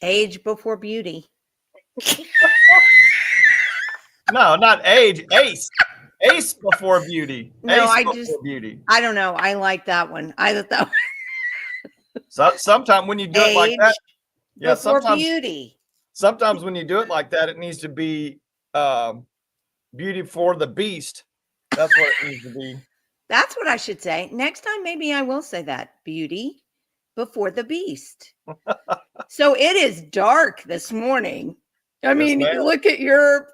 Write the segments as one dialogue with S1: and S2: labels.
S1: Age before beauty.
S2: No, not age. Ace. Ace before beauty.
S1: No,
S2: Ace before beauty.
S1: I don't know. I like that one. I thought that one.
S2: So sometimes when you do it like that, yeah,
S1: before beauty.
S2: Sometimes when you do it like that, it needs to be beauty for the beast. That's what it needs to be.
S1: That's what I should say. Next time, maybe I will say that. Beauty before the beast. So it is dark this morning. I mean, look at your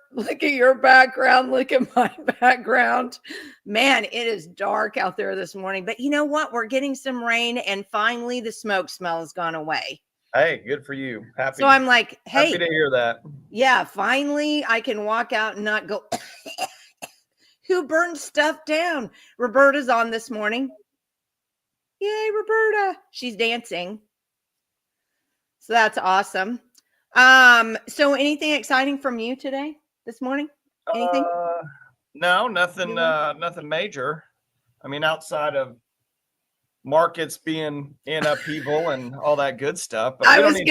S1: background. Look at my background. Man, it is dark out there this morning. But you know what? We're getting some rain, and finally the smoke smell has gone away.
S2: Hey, good for you. Happy.
S1: So I'm like, hey,
S2: happy to hear that.
S1: Yeah, finally I can walk out and not go. Who burned stuff down? Roberta's on this morning. Yay, Roberta! She's dancing. So that's awesome. So anything exciting from you today, this morning? Anything?
S2: No, nothing, nothing major. I mean, outside of markets being in upheaval and all that good stuff. But I was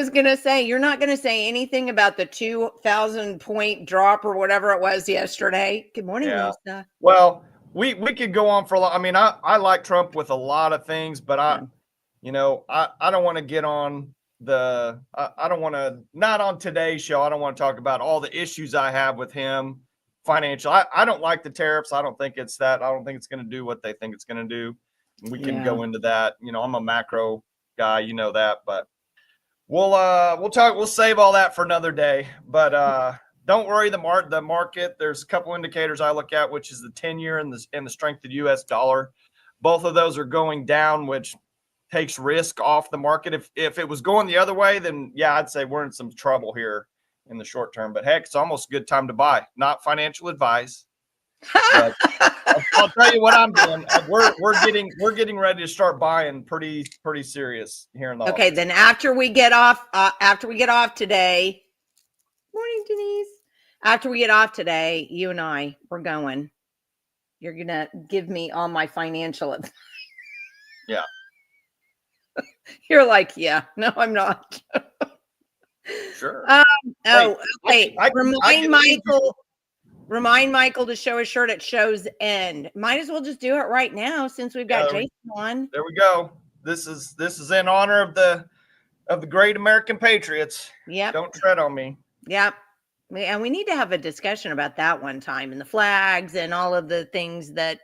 S1: gonna say, you're not gonna say anything about the 2,000 point drop or whatever it was yesterday. Good morning, Lisa.
S2: Well, we could go on for a lot. I mean, I like Trump with a lot of things, but I don't want to get on I don't want to, not on today's show. I don't want to talk about all the issues I have with him financial. I don't like the tariffs. I don't think it's that. I don't think it's going to do what they think it's going to do. We can go into that. You know, I'm a macro guy, you know that, but we'll save all that for another day. But don't worry, the market, there's a couple indicators I look at, which is the 10-year and the strength of the US dollar. Both of those are going down, which takes risk off the market. If it was going the other way, then yeah, I'd say we're in some trouble here in the short term. But heck, it's almost a good time to buy. Not financial advice. But I'll tell you what I'm doing. We're getting ready to start buying pretty serious here in the
S1: office. Then after we get off today. Morning, Denise. After we get off today, you and I, we're going. You're gonna give me all my financial advice.
S2: Yeah.
S1: You're like, yeah, no, I'm not.
S2: Sure.
S1: Okay. Remind Michael to show his shirt at Show's End. Might as well just do it right now since we've got Jason on.
S2: There we go. This is in honor of the great American patriots.
S1: Yep.
S2: Don't tread on me.
S1: Yep. And we need to have a discussion about that one time, and the flags and all of the things that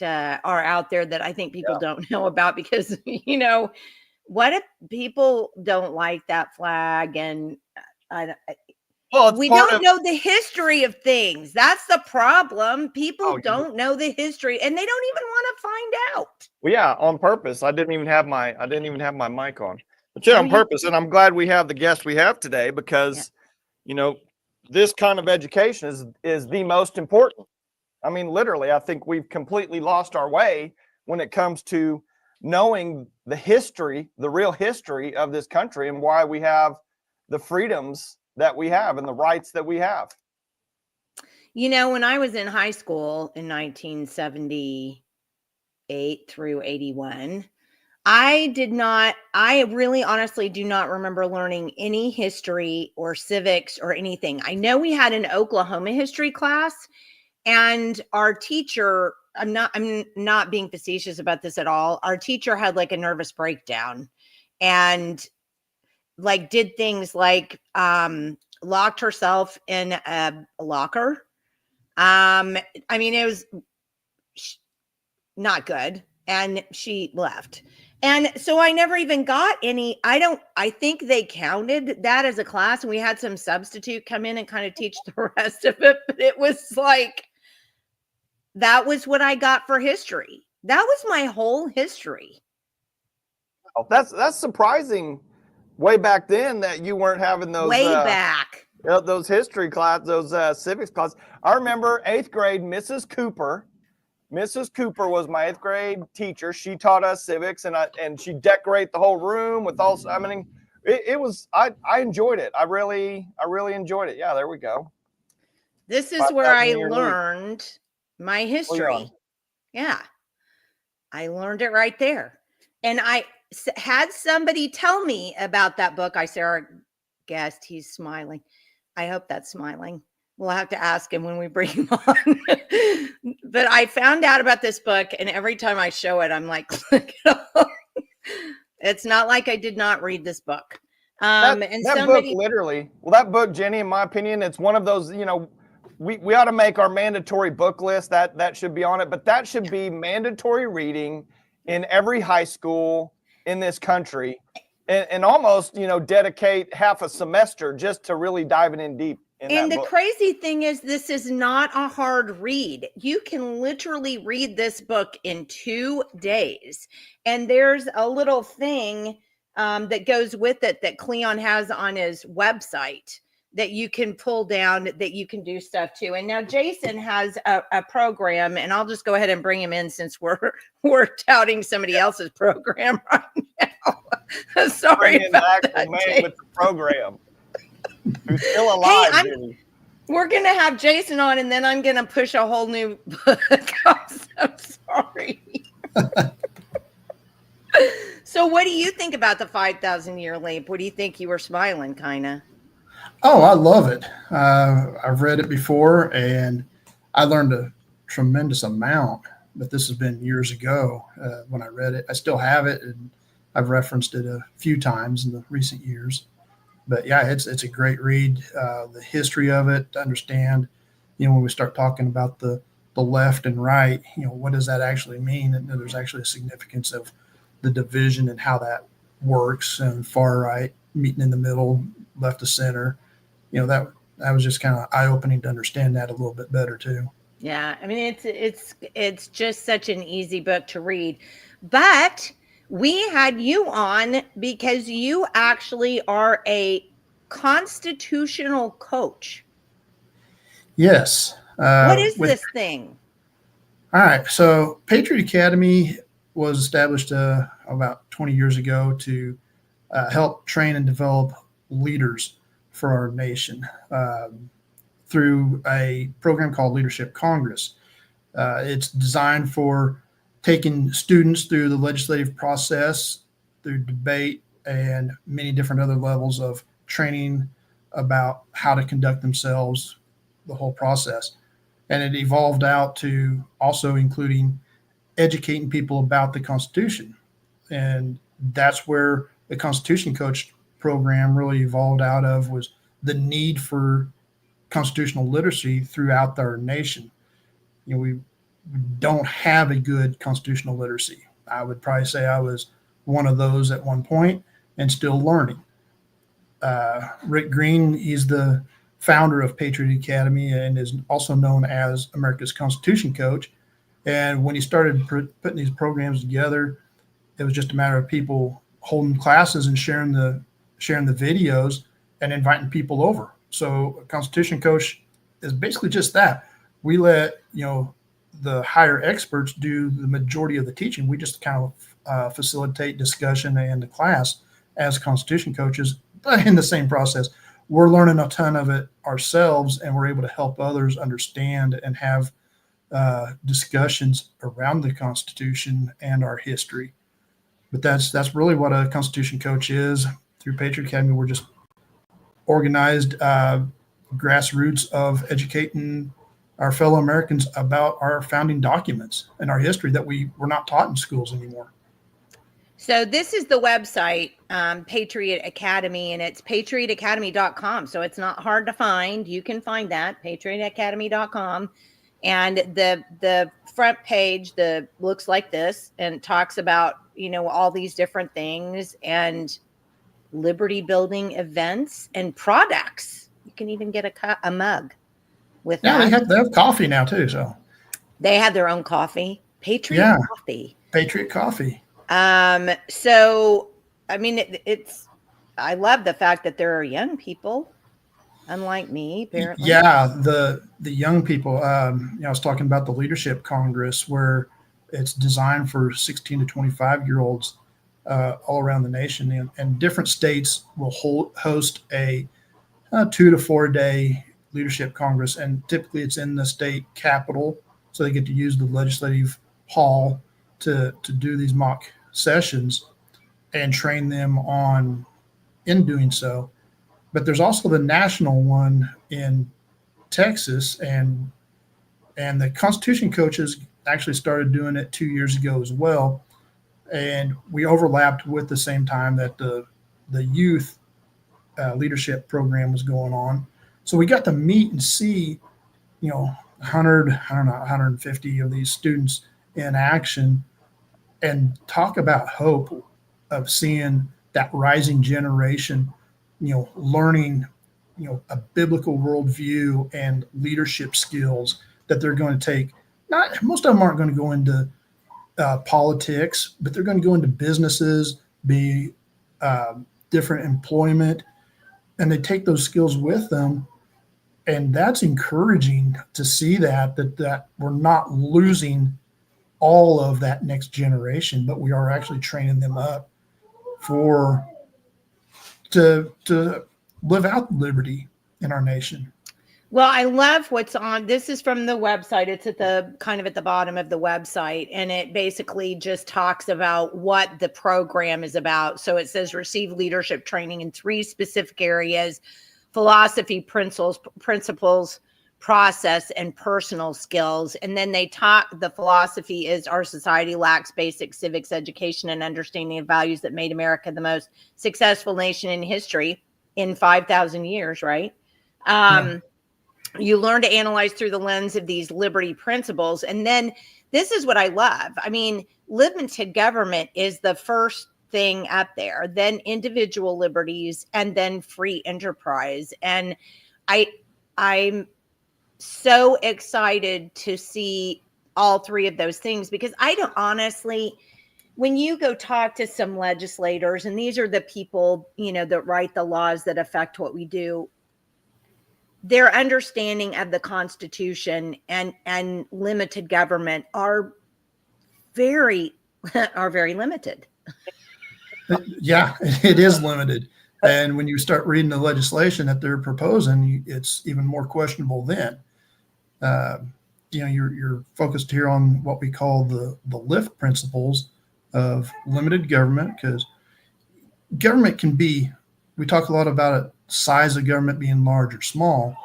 S1: are out there that I think people don't know about, because what if people don't like that flag, and we don't know the history of things. That's the problem. People don't know the history, and they don't even want to find out.
S2: Well, yeah, on purpose. I didn't even have my mic on, but on purpose. And I'm glad we have the guest we have today, because this kind of education is the most important. I mean, literally, I think we've completely lost our way when it comes to knowing the history, the real history of this country, and why we have the freedoms that we have and the rights that we have.
S1: When I was in high school in 1978, 78 through 81. I really honestly do not remember learning any history or civics or anything. I know we had an Oklahoma history class, and our teacher, I'm not being facetious about this at all. Our teacher had like a nervous breakdown and like did things like locked herself in a locker. I mean, it was not good, and she left. And so I never even got any. I think they counted that as a class, and we had some substitute come in and kind of teach the rest of it. But it was like, that was what I got for history. That was my whole history.
S2: Oh, that's surprising. Way back then that you weren't having those
S1: back.
S2: Those history class, those civics class. I remember 8th grade, Mrs. Cooper. Mrs. Cooper was my 8th grade teacher. She taught us civics, and she decorate the whole room with all. I mean, it was. I enjoyed it. I really enjoyed it. Yeah, there we go.
S1: This is where I learned my history. Yeah, I learned it right there, and I had somebody tell me about that book. I saw our guest. He's smiling. I hope that's smiling. We'll have to ask him when we bring him on. But I found out about this book, and every time I show it, I'm like, it's not like I did not read this book.
S2: That book, literally, that book, Jenny, in my opinion, it's one of those, we ought to make our mandatory book list. That should be on it, but that should be mandatory reading in every high school in this country, and almost, dedicate half a semester just to really diving in deep.
S1: And the crazy thing is, this is not a hard read. You can literally read this book in 2 days. And there's a little thing that goes with it that Cleon has on his website that you can pull down, that you can do stuff to. And now Jason has a program, and I'll just go ahead and bring him in since we're touting somebody else's program right now. Sorry about that,
S2: man with the program. Who's still alive?
S1: Hey, we're going to have Jason on, and then I'm going to push a whole new book. I'm so sorry. So what do you think about the 5,000-year leap? What do you think? You were smiling, kind of.
S3: Oh, I love it. I've read it before, and I learned a tremendous amount, but this has been years ago when I read it. I still have it, and I've referenced it a few times in the recent years. But yeah, it's a great read. The history of it, to understand, when we start talking about the left and right, what does that actually mean? And there's actually a significance of the division and how that works, and far right meeting in the middle, left to center. That was just kind of eye-opening to understand that a little bit better too.
S1: Yeah, I mean, it's just such an easy book to read. But we had you on because you actually are a constitutional coach.
S3: Yes.
S1: What is this thing?
S3: All right. So Patriot Academy was established about 20 years ago to help train and develop leaders for our nation through a program called Leadership Congress. It's designed for taking students through the legislative process, through debate, and many different other levels of training about how to conduct themselves, the whole process. And it evolved out to also including educating people about the Constitution. And that's where the Constitution Coach program really evolved out of, was the need for constitutional literacy throughout our nation. We don't have a good constitutional literacy. I would probably say I was one of those at one point and still learning. Rick Green, he's the founder of Patriot Academy and is also known as America's Constitution Coach. And when he started putting these programs together, it was just a matter of people holding classes and sharing the videos and inviting people over. So a Constitution Coach is basically just that. We let, the higher experts do the majority of the teaching. We just kind of facilitate discussion and the class as Constitution coaches, but in the same process, we're learning a ton of it ourselves, and we're able to help others understand and have discussions around the Constitution and our history. But that's really what a Constitution coach is. Through Patriot Academy, we're just organized grassroots of educating our fellow Americans about our founding documents and our history that we're not taught in schools anymore.
S1: So this is the website, Patriot Academy, and it's patriotacademy.com. So it's not hard to find. You can find that, patriotacademy.com. And the front page looks like this and talks about, all these different things and liberty building events and products. You can even get a mug with that.
S3: They have coffee now too. So
S1: they have their own coffee, Patriot Coffee.
S3: Patriot Coffee.
S1: So, I mean, I love the fact that there are young people, unlike me, apparently.
S3: Yeah, the young people, I was talking about the Leadership Congress, where it's designed for 16 to 25-year-olds all around the nation. And different states will host a 2 to 4 day Leadership Congress. And typically it's in the state capital. So they get to use the legislative hall to do these mock sessions and train them in doing so. But there's also the national one in Texas, and the Constitution coaches actually started doing it 2 years ago as well. And we overlapped with the same time that the youth leadership program was going on. So we got to meet and see, 150 of these students in action and talk about hope of seeing that rising generation, learning, a biblical worldview and leadership skills that they're going to take. Most of them aren't going to go into politics, but they're going to go into businesses, be different employment, and they take those skills with them. And that's encouraging to see that we're not losing all of that next generation, but we are actually training them up to live out liberty in our nation.
S1: Well, I love what's on. This is from the website. It's at the bottom of the website, and it basically just talks about what the program is about. So it says receive leadership training in 3 specific areas: philosophy, principles, process, and personal skills. And then the philosophy is our society lacks basic civics education and understanding of values that made America the most successful nation in history in 5,000 years, right? You learn to analyze through the lens of these liberty principles. And then this is what I love. I mean, limited government is the first thing up there, then individual liberties, and then free enterprise. And I'm so excited to see all 3 of those things, because I don't honestly, when you go talk to some legislators, and these are the people, that write the laws that affect what we do, their understanding of the Constitution and limited government are very limited.
S3: Yeah, it is limited. And when you start reading the legislation that they're proposing, it's even more questionable then. You're focused here on what we call the LIFT principles of limited government, because government can be, we talk a lot about it, size of government being large or small,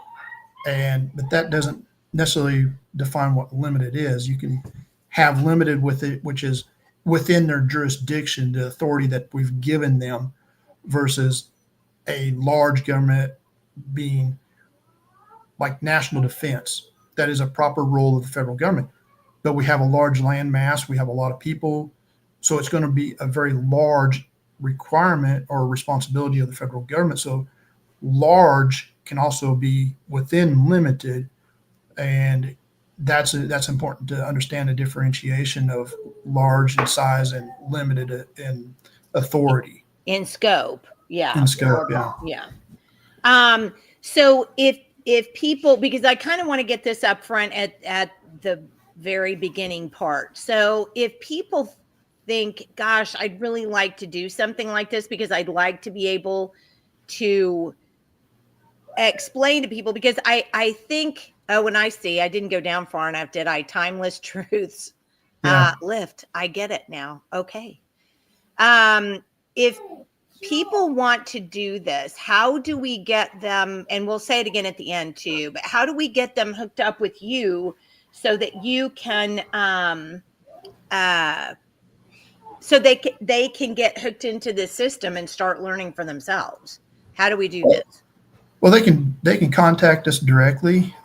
S3: but that doesn't necessarily define what limited is. You can have limited with it, which is within their jurisdiction, the authority that we've given them, versus a large government being like national defense. That is a proper role of the federal government. But we have a large land mass, we have a lot of people, so it's going to be a very large requirement or responsibility of the federal government. So large can also be within limited, and that's important to understand the differentiation of large in size and limited in authority.
S1: In scope. Yeah.
S3: In scope, yeah.
S1: Yeah. So if people, because I kind of want to get this up front at the very beginning part. So if people think, gosh, I'd really like to do something like this, because I'd like to be able to explain to people, because I think Oh, and I see. I didn't go down far enough, did I? Timeless truths.
S3: Yeah.
S1: Lift. I get it now. Okay. If people want to do this, how do we get them? And we'll say it again at the end too, but how do we get them hooked up with you so that you can, so they can get hooked into this system and start learning for themselves? How do we do this?
S3: Well, they can contact us directly,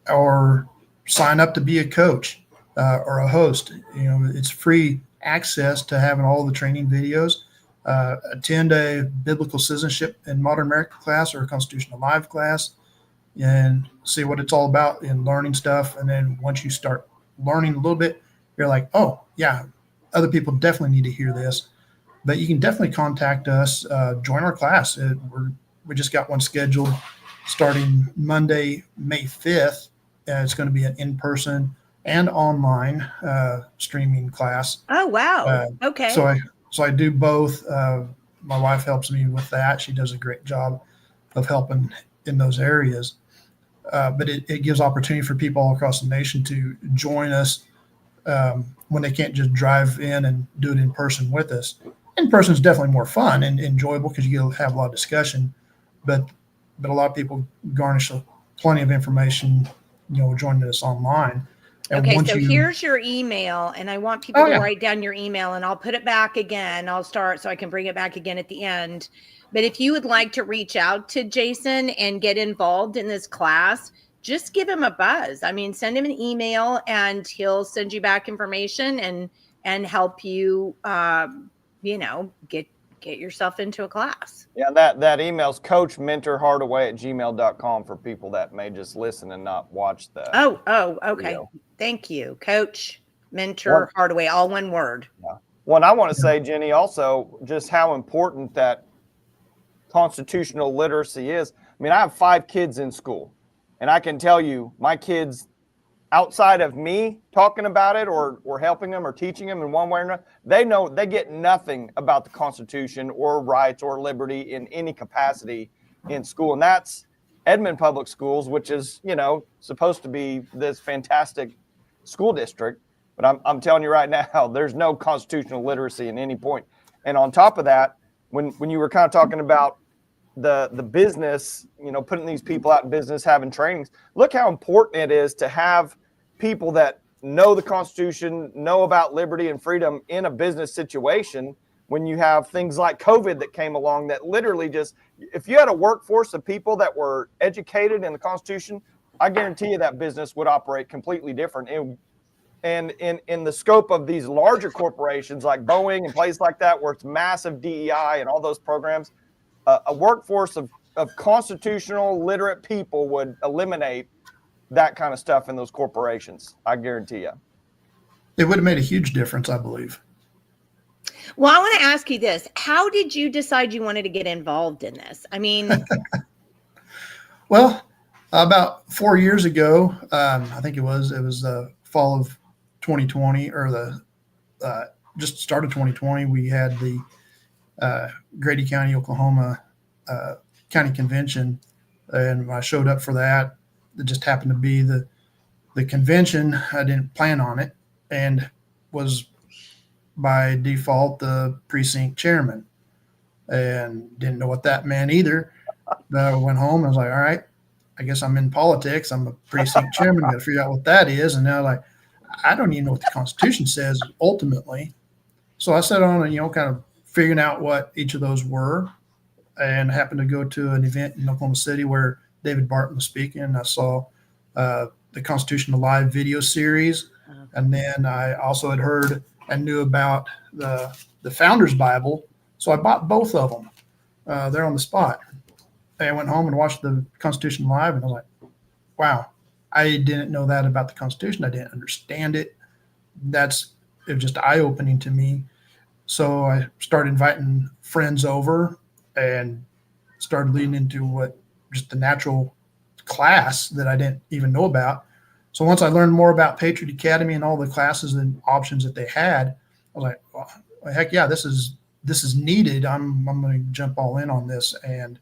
S3: or sign up to be a coach or a host. You know, it's free access to having all the training videos. Attend a biblical citizenship in modern America class or a Constitution Alive class, and see what it's all about in learning stuff. And then once you start learning a little bit, you're like, oh yeah, other people definitely need to hear this. But you can definitely contact us, join our class. We just got one scheduled starting Monday, May 5th. It's going to be an in-person and online streaming class.
S1: Oh, wow. Okay.
S3: So I do both. My wife helps me with that. She does a great job of helping in those areas. But it gives opportunity for people all across the nation to join us when they can't just drive in and do it in person with us. In person is definitely more fun and enjoyable because you get to have a lot of discussion. But a lot of people garnish plenty of information, joining us online. And
S1: okay, so here's your email, and I want people to write down your email, and I'll put it back again. I'll start so I can bring it back again at the end. But if you would like to reach out to Jason and get involved in this class, just give him a buzz. I mean, send him an email, and he'll send you back information and help you, get yourself into a class.
S2: Yeah, that email's coachmentorhardaway@gmail.com for people that may just listen and not watch the
S1: okay. Video. Thank you. Coach Mentor Hardaway, all one word.
S2: Yeah. Well, I want to say, Jenny, also just how important that constitutional literacy is. I mean, I have 5 kids in school, and I can tell you my kids, outside of me talking about it or helping them or teaching them in one way or another, they get nothing about the Constitution or rights or liberty in any capacity in school. And that's Edmond Public Schools, which is, supposed to be this fantastic school district. But I'm telling you right now, there's no constitutional literacy in any point. And on top of that, when you were kind of talking about the business, putting these people out in business, having trainings, look how important it is to have people that know the Constitution, know about liberty and freedom in a business situation. When you have things like COVID that came along, that literally just, if you had a workforce of people that were educated in the Constitution, I guarantee you that business would operate completely different. And in the scope of these larger corporations like Boeing and places like that, where it's massive DEI and all those programs, a workforce of constitutional literate people would eliminate that kind of stuff in those corporations. I guarantee you.
S3: It would have made a huge difference, I believe.
S1: Well, I want to ask you this. How did you decide you wanted to get involved in this? I mean,
S3: well, about 4 years ago, I think it was the fall of 2020 or just started 2020. We had the Grady County, Oklahoma County Convention, and I showed up for that. It just happened to be the convention. I didn't plan on it and was by default the precinct chairman and didn't know what that meant either. But I went home and I was like, all right, I guess I'm in politics. I'm a precinct chairman. Got to figure out what that is. And now I don't even know what the Constitution says ultimately. So I sat on and, kind of figuring out what each of those were, and happened to go to an event in Oklahoma City where David Barton was speaking, and I saw the Constitution Alive video series. And then I also had heard and knew about the Founder's Bible. So I bought both of them there on the spot. And I went home and watched the Constitution Live, and I was like, wow, I didn't know that about the Constitution. I didn't understand it. It was just eye-opening to me. So I started inviting friends over and started leading into just the natural class that I didn't even know about. So once I learned more about Patriot Academy and all the classes and options that they had, I was like, well, heck yeah, this is needed. I'm going to jump all in on this and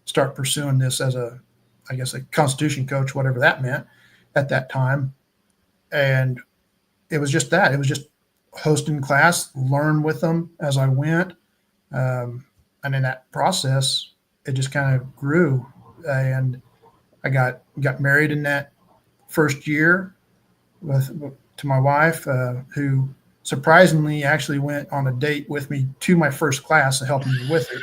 S3: start pursuing this as a I guess, a Constitution coach, whatever that meant at that time. And it was just that. It was just hosting class, learn with them as I went. And in that process, it just kind of grew. And I got married in that first year to my wife, who surprisingly actually went on a date with me to my first class and helped me with it.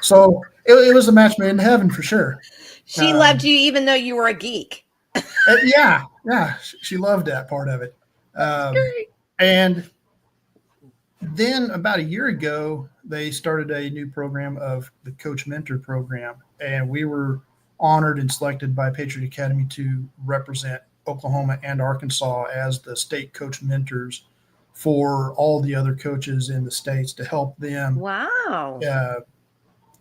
S3: So it was a match made in heaven for sure.
S1: She loved you even though you were a geek.
S3: Yeah, she loved that part of it. And then about a year ago, they started a new program of the Coach Mentor program, and we were honored and selected by Patriot Academy to represent Oklahoma and Arkansas as the state coach mentors for all the other coaches in the states to help them.
S1: Wow.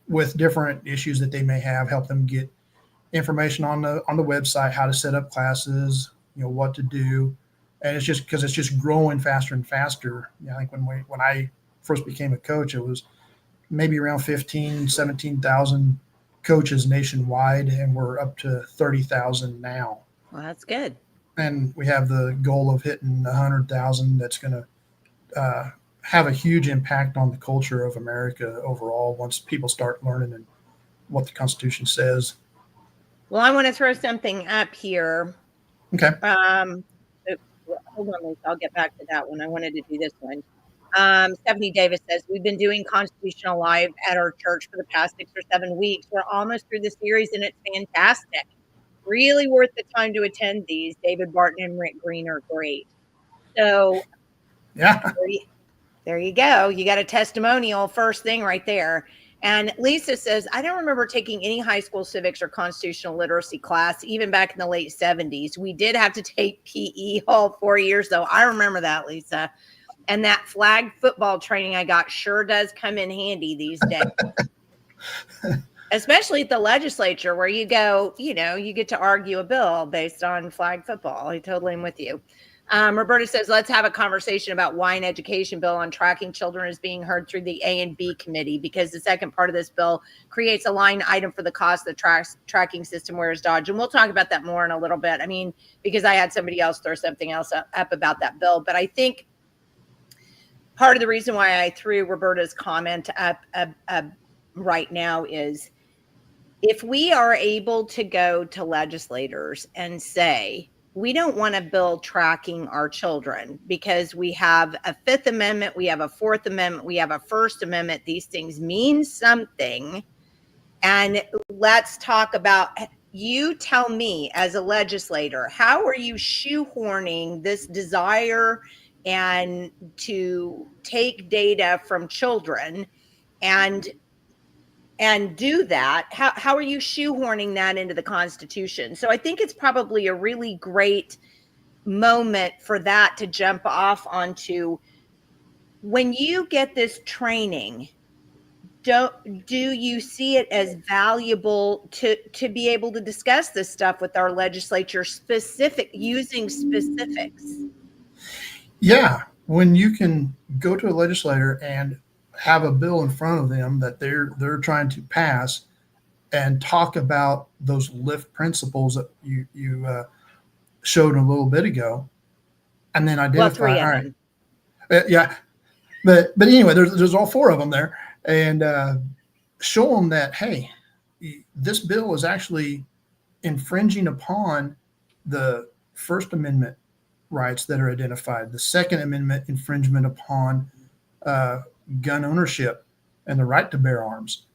S3: With different issues that they may have, help them get information on the website, how to set up classes, what to do. And it's just because it's just growing faster and faster. I think when I first became a coach, it was maybe around 17,000 coaches nationwide, and we're up to 30,000 now.
S1: Well, that's good. And
S3: we have the goal of hitting 100,000. That's going to have a huge impact on the culture of America overall once people start learning and what the Constitution says.
S1: Well, I want to throw something up here.
S3: Okay.
S1: Hold on, Lisa. I'll get back to that one. I wanted to do this one. Stephanie Davis says, we've been doing Constitutional Live at our church for the past 6 or 7 weeks. We're almost through the series, and it's fantastic. Really worth the time to attend these. David Barton and Rick Green are great. So,
S3: yeah,
S1: there you go. You got a testimonial first thing right there. And Lisa says, I don't remember taking any high school civics or constitutional literacy class, even back in the late 70s. We did have to take PE all 4 years, though. I remember that, Lisa. And that flag football training I got sure does come in handy these days. Especially at the legislature where you go, you get to argue a bill based on flag football. I totally am with you. Roberta says, let's have a conversation about why an education bill on tracking children is being heard through the A and B committee, because the second part of this bill creates a line item for the cost of the tracking system, whereas Dodge. And we'll talk about that more in a little bit. I mean, because I had somebody else throw something else up about that bill. But I think part of the reason why I threw Roberta's comment up right now is if we are able to go to legislators and say, we don't want a bill tracking our children because we have a Fifth Amendment, we have a Fourth Amendment, we have a First Amendment. These things mean something. And let's talk about, you tell me as a legislator, how are you shoehorning this desire and to take data from children and do that? How are you shoehorning that into the Constitution? So I think it's probably a really great moment for that to jump off onto. When you get this training, do you see it as valuable to be able to discuss this stuff with our legislature using specifics?
S3: Yeah, when you can go to a legislator and have a bill in front of them that they're trying to pass and talk about those lift principles that you showed a little bit ago, and then identify. All right, yeah, but anyway, there's all 4 of them there, and show them that, hey, this bill is actually infringing upon the First Amendment rights that are identified, the Second Amendment infringement upon gun ownership and the right to bear arms.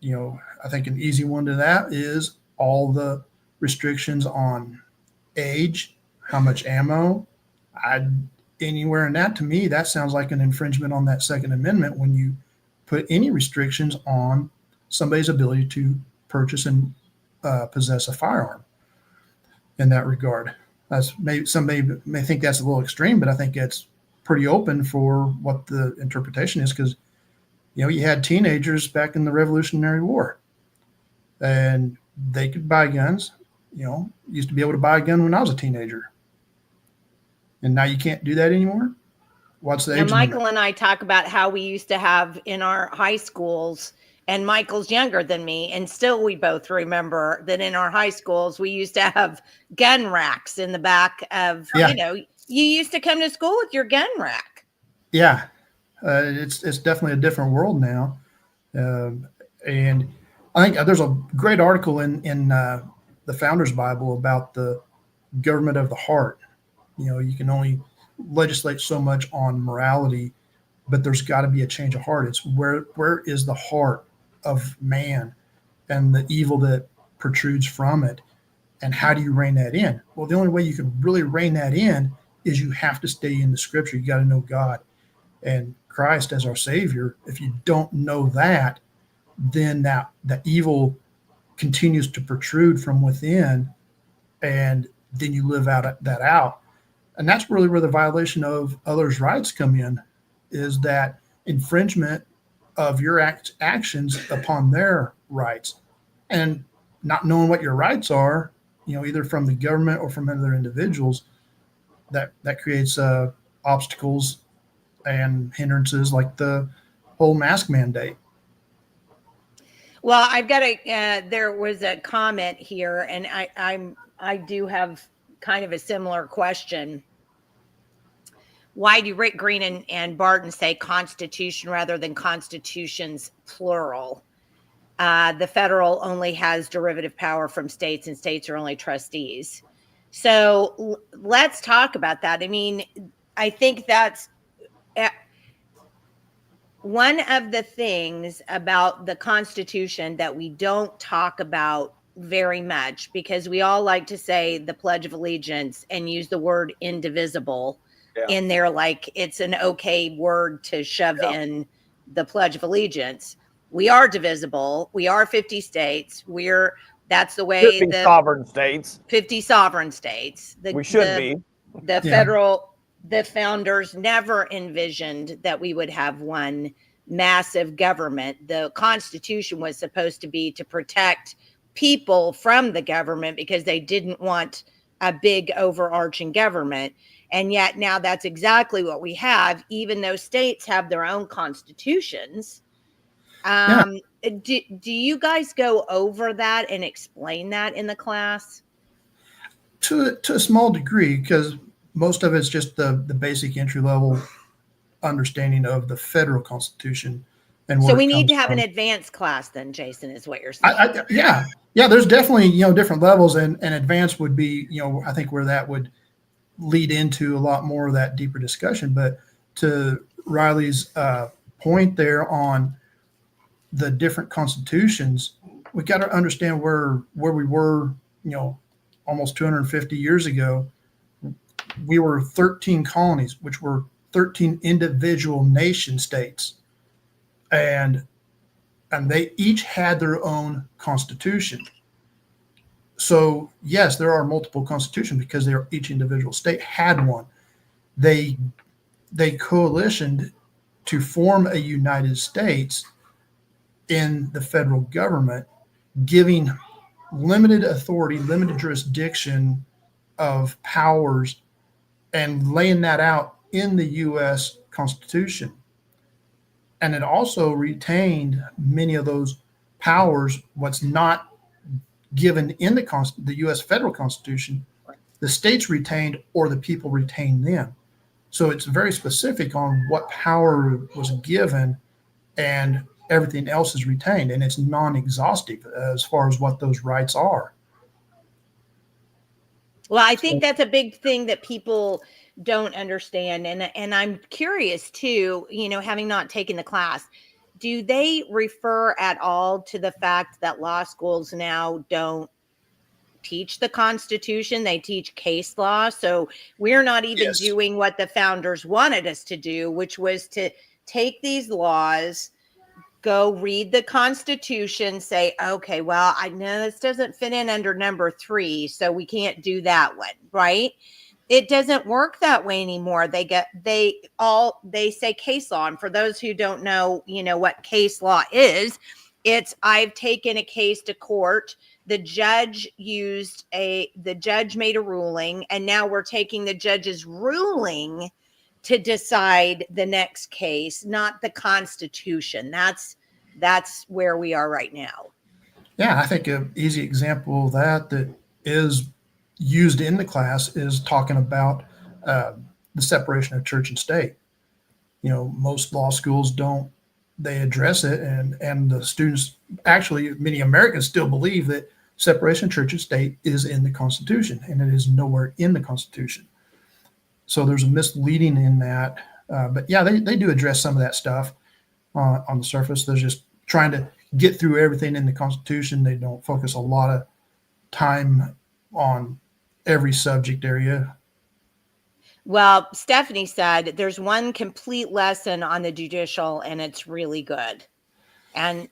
S3: I think an easy one to that is all the restrictions on age, how much ammo. Anywhere in that, to me, that sounds like an infringement on that Second Amendment when you put any restrictions on somebody's ability to purchase and possess a firearm in that regard. Somebody may think that's a little extreme, but I think it's pretty open for what the interpretation is, because you had teenagers back in the Revolutionary War and they could buy guns. Used to be able to buy a gun when I was a teenager, and now you can't do that anymore. What's the age limit?
S1: Michael and I talk about how we used to have in our high schools and Michael's younger than me, and still we both remember that in our high schools we used to have gun racks in the back of,
S3: Yeah.
S1: You used to come to school with your gun rack.
S3: Yeah, it's definitely a different world now, and I think there's a great article in the Founders Bible about the government of the heart. You can only legislate so much on morality, but there's got to be a change of heart. It's where is the heart of man and the evil that protrudes from it, and how do you rein that in? Well, the only way you can really rein that in is you have to stay in the Scripture. You got to know God and Christ as our Savior. If you don't know that, then that evil continues to protrude from within, and then you live that out. And that's really where the violation of others' rights come in, is that infringement of your actions upon their rights, and not knowing what your rights are, either from the government or from other individuals, that creates obstacles and hindrances, like the whole mask mandate.
S1: Well, I've got there was a comment here, and I do have kind of a similar question. Why do Rick Green and Barton say Constitution rather than constitutions, plural? The federal only has derivative power from states, and states are only trustees. So let's talk about that. I mean, I think that's one of the things about the Constitution that we don't talk about very much, because we all like to say the Pledge of Allegiance and use the word indivisible in there, like it's an okay word to shove in the Pledge of Allegiance. We are divisible. We are 50 states. That's the way
S4: 50 sovereign states.
S1: 50 sovereign states.
S4: We should be.
S1: The federal, the founders never envisioned that we would have one massive government. The Constitution was supposed to be to protect people from the government, because they didn't want a big overarching government. And yet now that's exactly what we have, even though states have their own constitutions. Do you guys go over that and explain that in the class?
S3: To a small degree, because most of it's just the basic entry level understanding of the federal Constitution. And
S1: so we need to have an advanced class then, Jason, is what you're saying.
S3: Yeah, there's definitely, different levels, and advanced would be, I think where that would lead into a lot more of that deeper discussion. But to Riley's point there on the different constitutions, we got to understand where we were, almost 250 years ago. We were 13 colonies, which were 13 individual nation states. And they each had their own constitution. So yes, there are multiple constitutions because each individual state had one. They coalitioned to form a United States in the federal government, giving limited authority, limited jurisdiction of powers, and laying that out in the U.S. Constitution. And it also retained many of those powers. What's not given in the U.S. federal Constitution, the states retained, or the people retained them. So it's very specific on what power was given, and everything else is retained, and it's non-exhaustive as far as what those rights are.
S1: Well, I think that's a big thing that people don't understand. And I'm curious too, having not taken the class, do they refer at all to the fact that law schools now don't teach the Constitution? They teach case law. So we're not even doing what the founders wanted us to do, which was to take these laws, go read the Constitution, say, okay, well, I know this doesn't fit in under number 3, so we can't do that one, right? It doesn't work that way anymore. They say case law. And for those who don't know, what case law is, it's I've taken a case to court. The judge made a ruling, and now we're taking the judge's ruling to decide the next case, not the Constitution. That's that's where we are right now.
S3: Yeah, I think an easy example of that is used in the class is talking about the separation of church and state. Most law schools don't, they address it, and the students, actually many Americans still believe that separation of church and state is in the Constitution, and it is nowhere in the Constitution. So there's a misleading in that. But yeah, they do address some of that stuff on the surface. They're just trying to get through everything in the Constitution. They don't focus a lot of time on every subject area.
S1: Well, Stephanie said there's one complete lesson on the judicial, and it's really good. And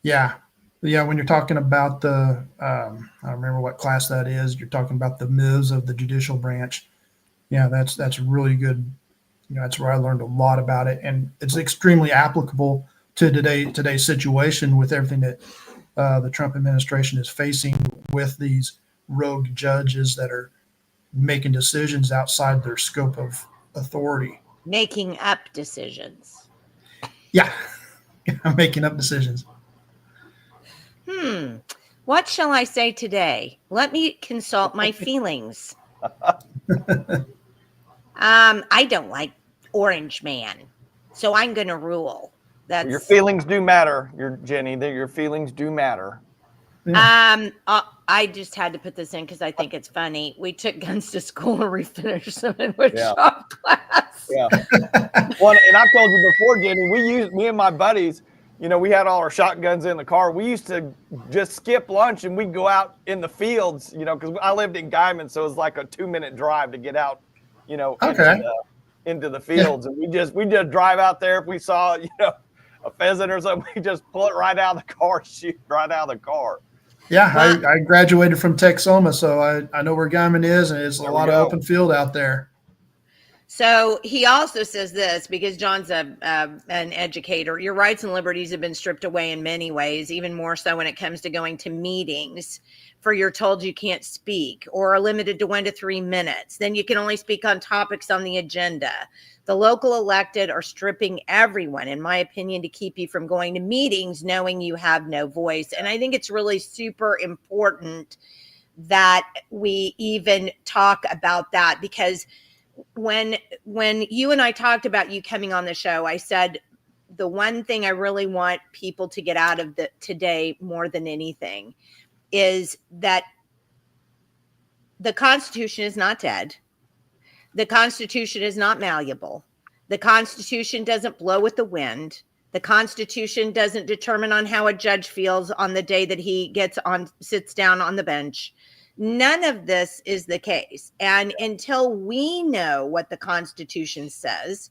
S3: yeah, when you're talking about I don't remember what class that is. You're talking about the myths of the judicial branch. Yeah, that's really good. That's where I learned a lot about it, and it's extremely applicable to today's situation with everything that the Trump administration is facing with these rogue judges that are making decisions outside their scope of authority.
S1: Making up decisions.
S3: Yeah, making up decisions.
S1: What shall I say today? Let me consult my feelings. I don't like Orange Man, so I'm going to rule. That's
S4: Your feelings do matter, Jenny. Your feelings do matter.
S3: Yeah.
S1: I just had to put this in because I think it's funny. We took guns to school and refinished them in wood
S4: Yeah.
S1: shop class.
S4: Yeah. Well, and I've told you before, Jenny, me and my buddies, we had all our shotguns in the car. We used to just skip lunch and we'd go out in the fields, because I lived in Guyman, so it was like a 2-minute drive to get out,
S3: Okay.
S4: into the fields. And we just drive out there. If we saw, a pheasant or something, we just pull it right out of the car, shoot right out of the car.
S3: Yeah, I graduated from Texoma, so I know where Guyman is, and it's a lot of open field out there.
S1: So he also says this, because John's an educator. Your rights and liberties have been stripped away in many ways, even more so when it comes to going to meetings, for you're told you can't speak or are limited to 1 to 3 minutes. Then you can only speak on topics on the agenda. The local elected are stripping everyone, in my opinion, to keep you from going to meetings knowing you have no voice. And I think it's really super important that we even talk about that, because when you and I talked about you coming on the show, I said the one thing I really want people to get out of today more than anything is that the Constitution is not dead. The Constitution is not malleable. The Constitution doesn't blow with the wind. The Constitution doesn't determine on how a judge feels on the day that he sits down on the bench. None of this is the case. And until we know what the Constitution says,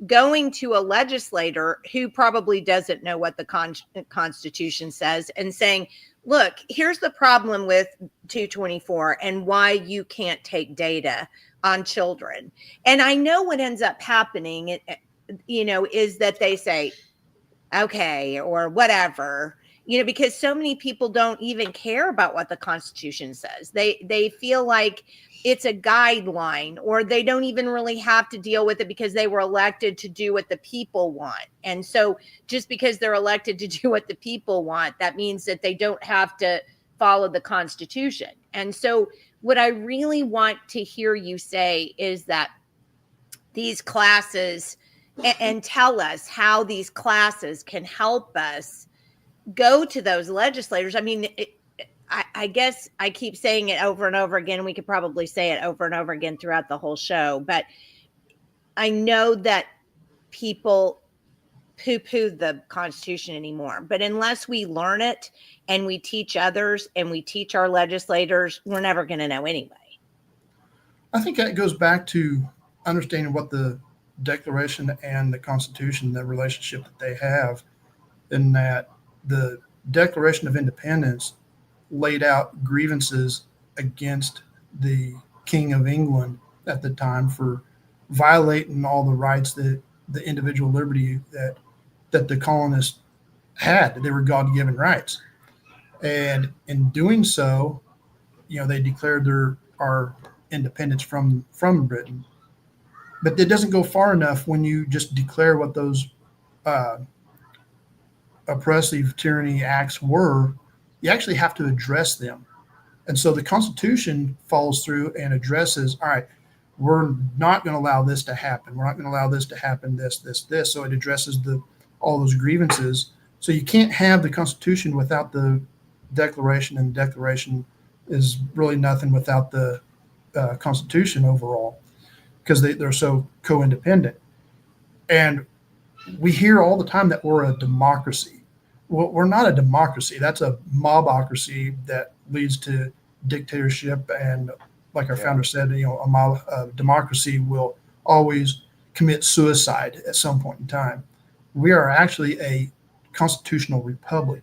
S1: going to a legislator who probably doesn't know what the Constitution says and saying, look, here's the problem with 224 and why you can't take data on children. And I know what ends up happening, is that they say, okay, or whatever, because so many people don't even care about what the Constitution says. They feel like it's a guideline, or they don't even really have to deal with it because they were elected to do what the people want. And so just because they're elected to do what the people want, that means that they don't have to follow the Constitution. And so what I really want to hear you say is that these classes, and tell us how these classes can help us go to those legislators. I mean, I guess I keep saying it over and over again. We could probably say it over and over again throughout the whole show, but I know that people poo-poo the Constitution anymore. But unless we learn it and we teach others and we teach our legislators, we're never going to know anyway.
S3: I think that goes back to understanding what the Declaration and the Constitution, the relationship that they have, in that the Declaration of Independence laid out grievances against the King of England at the time for violating all the rights that the individual liberty that the colonists had. They were God-given rights. And in doing so, they declared our independence from Britain. But it doesn't go far enough when you just declare what those oppressive tyranny acts were, you actually have to address them. And so the Constitution follows through and addresses, all right, we're not going to allow this to happen. We're not going to allow this to happen, this. So it addresses all those grievances. So you can't have the Constitution without the Declaration, and the Declaration is really nothing without the Constitution overall, because they're so co-independent. And we hear all the time that we're a democracy. Well, we're not a democracy. That's a mobocracy that leads to dictatorship. And like our founder said, a democracy will always commit suicide at some point in time. We are actually a constitutional republic,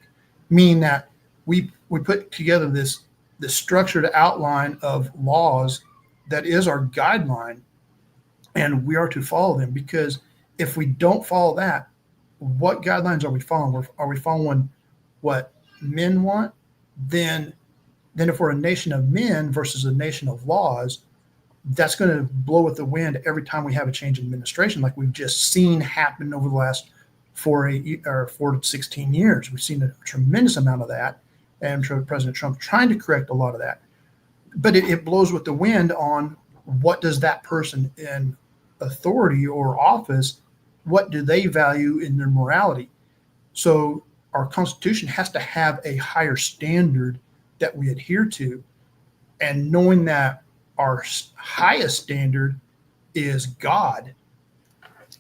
S3: meaning that we put together this structured outline of laws that is our guideline, and we are to follow them. Because if we don't follow that, what guidelines are we following? Are we following what men want? Then if we're a nation of men versus a nation of laws, that's going to blow with the wind every time we have a change in administration, like we've just seen happen over the last 4 to 16 years. We've seen a tremendous amount of that, and President Trump trying to correct a lot of that. But it blows with the wind on what does that person in authority or office, what do they value in their morality? So our Constitution has to have a higher standard that we adhere to, and knowing that our highest standard is God.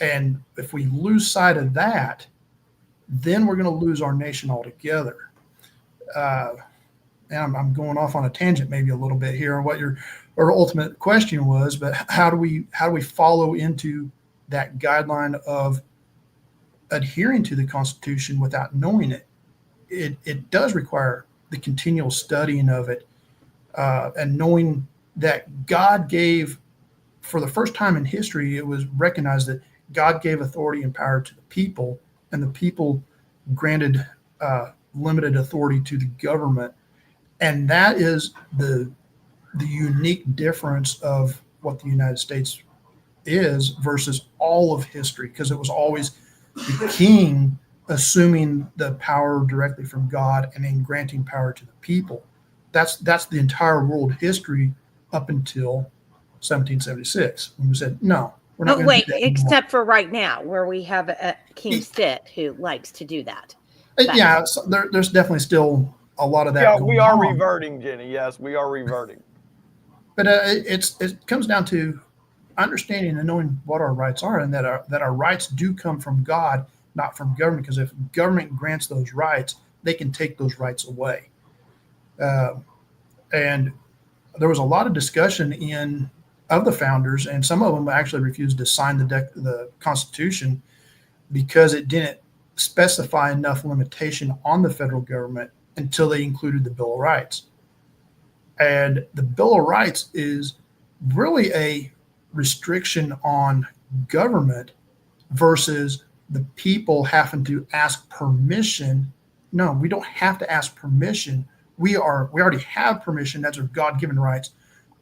S3: And if we lose sight of that, then we're going to lose our nation altogether. And I'm going off on a tangent maybe a little bit here on what your ultimate question was, but how do we follow into that guideline of adhering to the Constitution without knowing it? It does require the continual studying of it, and knowing that God gave, for the first time in history, it was recognized that God gave authority and power to the people, and the people granted limited authority to the government. And that is the unique difference of what the United States is versus all of history, because it was always the king assuming the power directly from God and then granting power to the people. That's the entire world history up until 1776, when we said, no, we're not.
S1: Oh, wait, except for right now, where we have a King Stitt who likes to do that.
S3: Yeah, so there's definitely still a lot of that.
S4: Yeah, we are reverting, Jenny. Yes, we are reverting.
S3: But it comes down to understanding and knowing what our rights are, and that our rights do come from God, not from government. Because if government grants those rights, they can take those rights away. And there was a lot of discussion of the founders, and some of them actually refused to sign the Constitution because it didn't specify enough limitation on the federal government until they included the Bill of Rights. And the Bill of Rights is really a restriction on government versus the people having to ask permission. No, we don't have to ask permission. We already have permission. That's our God-given rights.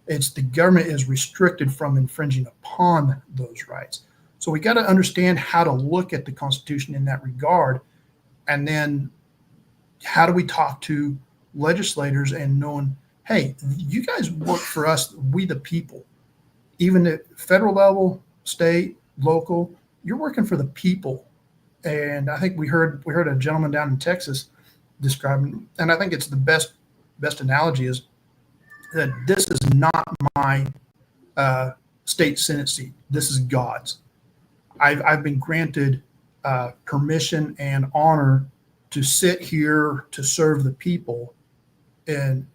S3: It's the government is restricted from infringing upon those rights. So we got to understand how to look at the Constitution in that regard. And then how do we talk to legislators and knowing, hey, you guys work for us, we the people. Even at federal level, state, local, you're working for the people. And I think we heard a gentleman down in Texas describing, and I think it's the best analogy is that this is not my state Senate seat. This is God's. I've been granted permission and honor to sit here to serve the people, and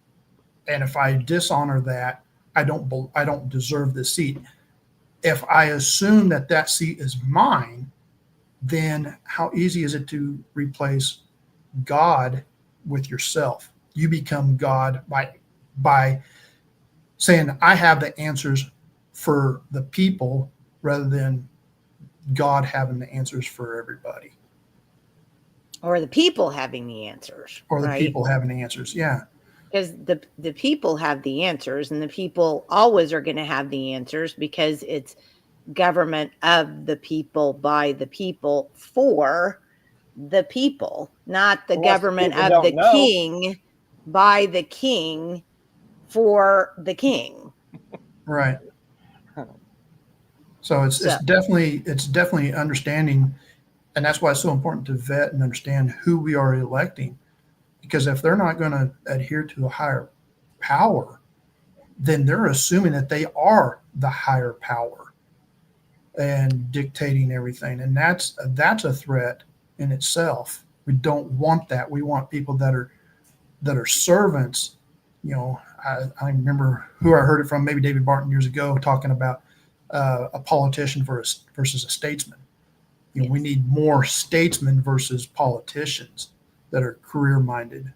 S3: if I dishonor that, I don't deserve this seat. If I assume that seat is mine, then how easy is it to replace God with yourself? You become God by saying, I have the answers for the people, rather than God having the answers for everybody.
S1: Or the people having the answers.
S3: Or the
S1: right?
S3: people having the answers, yeah.
S1: Because the people have the answers, and the people always are going to have the answers, because it's government of the people, by the people, for the people, not the
S4: Unless the
S1: government
S4: people
S1: of
S4: don't
S1: the
S4: know.
S1: king, by the king, for the king.
S3: Right. So it's
S1: So,
S3: definitely understanding, and that's why it's so important to vet and understand who we are electing, because if they're not going to adhere to a higher power, then they're assuming that they are the higher power and dictating everything, and that's a threat in itself. We don't want that. We want people that are servants. You know, I remember who I heard it from, maybe David Barton years ago, talking about a politician versus a statesman. You know, we need more statesmen versus politicians that are career minded.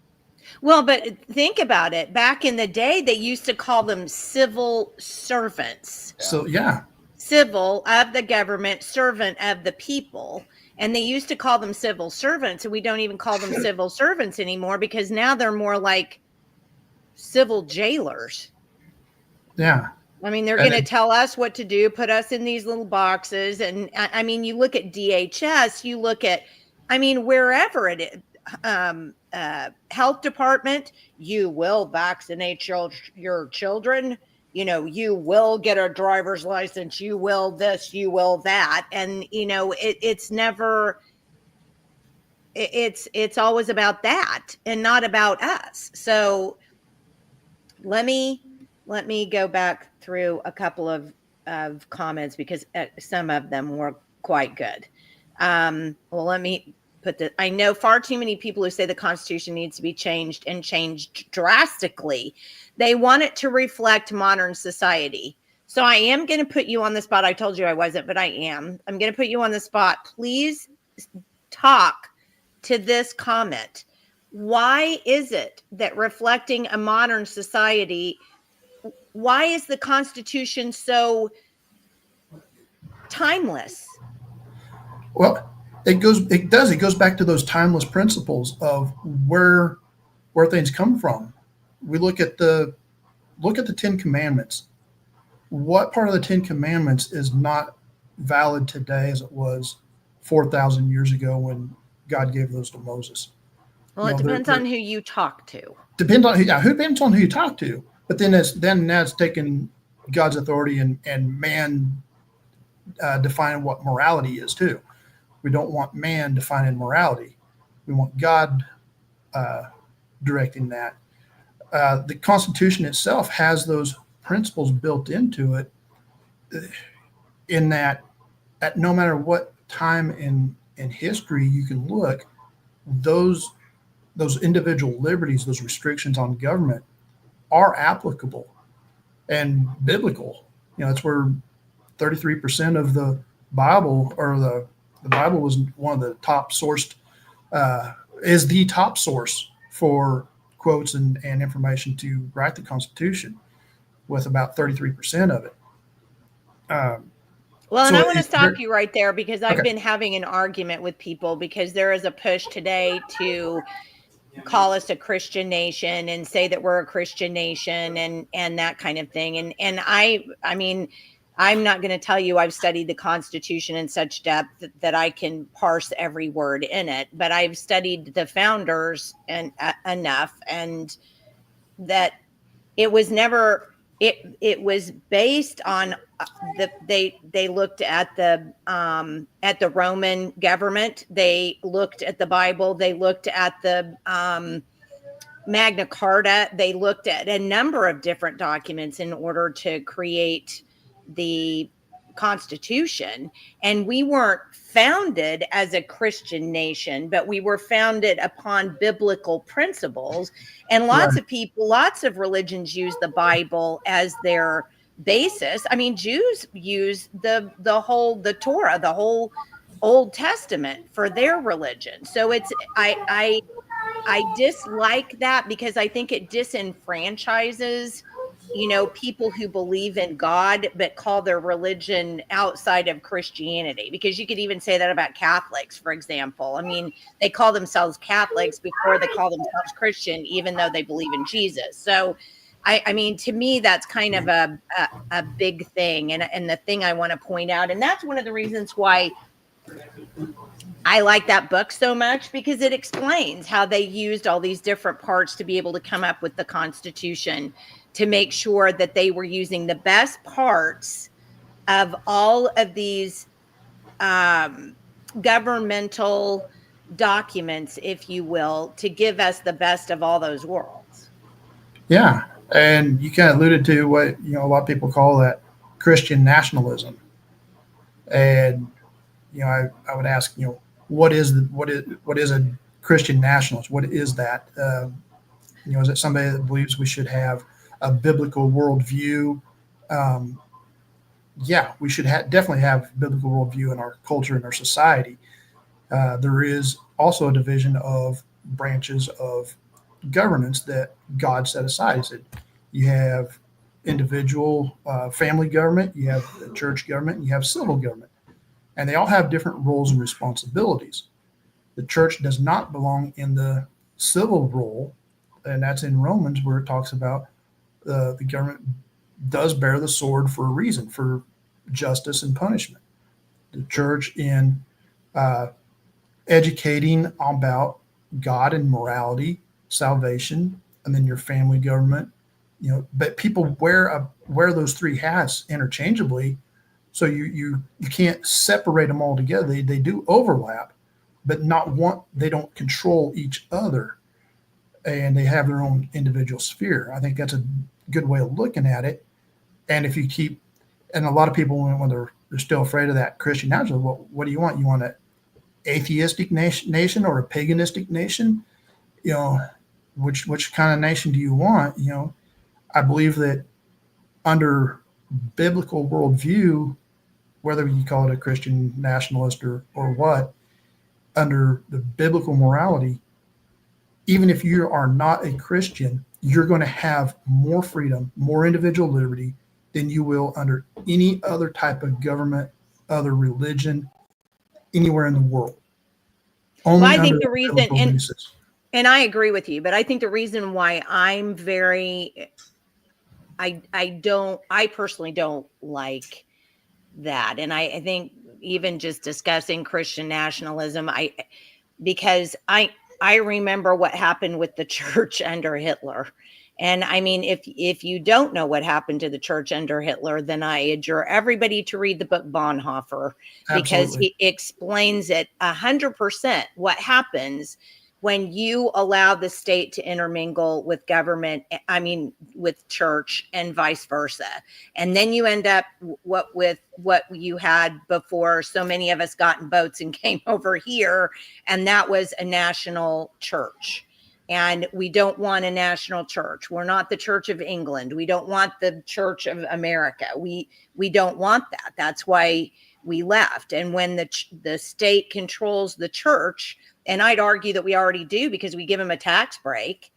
S1: well, but think about it. Back in the day, they used to call them civil servants.
S3: So yeah,
S1: Civil of the government, servant of the people. And they used to call them civil servants, and we don't even call them civil servants anymore, because now they're more like civil jailers.
S3: yeah,
S1: I mean, they're
S3: and
S1: going to tell us what to do, put us in these little boxes. And I mean, you look at DHS, you look at, I mean, wherever it is, health department, you will vaccinate your children. You know, you will get a driver's license. You will this, you will that. And, you know, it's never, it's always about that and not about us. So let me go back through a couple of comments, because some of them were quite good. Well, let me put that. I know far too many people who say the Constitution needs to be changed, and changed drastically. They want it to reflect modern society. So I am going to put you on the spot. I told you I wasn't, but I am. I'm going to put you on the spot. Please talk to this comment. Why is it that reflecting a modern society, why is the Constitution so timeless?
S3: well, it goes back to those timeless principles of where things come from. We look at the Ten Commandments. What part of the Ten Commandments is not valid today as it was 4,000 years ago when God gave those to Moses?
S1: Well, it depends on who you talk to.
S3: Depends on who depends on who you talk to. But then that's taken God's authority and man defining what morality is too. We don't want man defining morality. We want God directing that. The Constitution itself has those principles built into it, in that at no matter what time in history you can look, those individual liberties, those restrictions on government are applicable and biblical. You know, it's where 33% of the Bible, or the Bible, was one of the top sourced, is the top source for quotes and information to write the Constitution, with about 33% of it.
S1: Well, and
S3: So
S1: I want to
S3: it's
S1: stop you right there, because I've
S3: Okay.
S1: been having an argument with people, because there is a push today to call us a Christian nation and say that we're a Christian nation and that kind of thing. And I mean, I'm not going to tell you I've studied the Constitution in such depth that I can parse every word in it, but I've studied the founders and enough, and that it was never, it was based on they looked at the Roman government, they looked at the Bible, they looked at the Magna Carta, they looked at a number of different documents in order to create the Constitution. And we weren't founded as a Christian nation, but we were founded upon biblical principles. And lots
S3: Right.
S1: of people, lots of religions use the Bible as their basis. I mean, Jews use the Torah, the whole Old Testament, for their religion. So it's I dislike that, because I think it disenfranchises, you know, people who believe in God but call their religion outside of Christianity. Because you could even say that about Catholics, for example. I mean, they call themselves Catholics before they call themselves Christian, even though they believe in Jesus. So I mean, to me, that's kind of a big thing, and the thing I want to point out. And that's one of the reasons why I like that book so much because it explains how they used all these different parts to be able to come up with the Constitution, to make sure that they were using the best parts of all of these governmental documents, if you will, to give us the best of all those worlds.
S3: Yeah. And you kind of alluded to what, a lot of people call that Christian nationalism. And, I would ask, what is a Christian nationalist? What is that? Is it somebody that believes we should have a biblical worldview? Yeah, we should definitely have biblical worldview in our culture and our society. There is also a division of branches of governance that God set aside. He said you have individual family government, you have the church government, and you have civil government. And they all have different roles and responsibilities. The church does not belong in the civil role, and that's in Romans, where it talks about the government does bear the sword for a reason, for justice and punishment. The church in educating about God and morality, salvation, and then your family government, but people wear those three hats interchangeably. So you can't separate them all together. They do overlap, but they don't control each other, and they have their own individual sphere. I think that's a good way of looking at it. And if you and a lot of people, when they're still afraid of that Christian nationalism, what do you want? You want an atheistic nation or a paganistic nation? Which kind of nation do you want? I believe that under biblical worldview, whether you call it a Christian nationalist or what, under the biblical morality, even if you are not a Christian, you're going to have more freedom, more individual liberty than you will under any other type of government, other religion, anywhere in the world.
S1: Well, I think the reason, and I agree with you, but I think the reason why I'm I personally don't like that. And I think even just discussing Christian nationalism, because I remember what happened with the church under Hitler. And I mean, if you don't know what happened to the church under Hitler, then I adjure everybody to read the book Bonhoeffer, because he explains it 100% what happens when you allow the state to intermingle with government, with church, and vice versa. And then you end up with what you had before so many of us got in boats and came over here, and that was a national church. And we don't want a national church. We're not the Church of England. We don't want the Church of America. We don't want that. That's why we left. And when the state controls the church, and I'd argue that we already do, because we give them a tax break,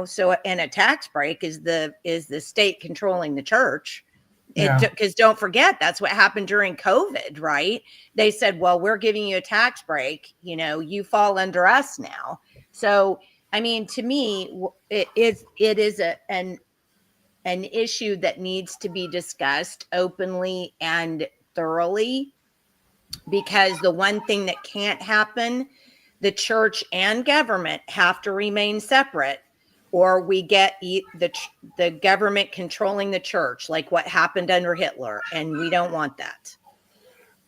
S1: so, and a tax break is the state controlling the church. Because don't forget, that's what happened during COVID, right? They said, well, we're giving you a tax break, you fall under us now. So, I mean, to me, it is an issue that needs to be discussed openly and thoroughly, because the one thing that can't happen, the church and government have to remain separate, or we get the government controlling the church, like what happened under Hitler, and we don't want that.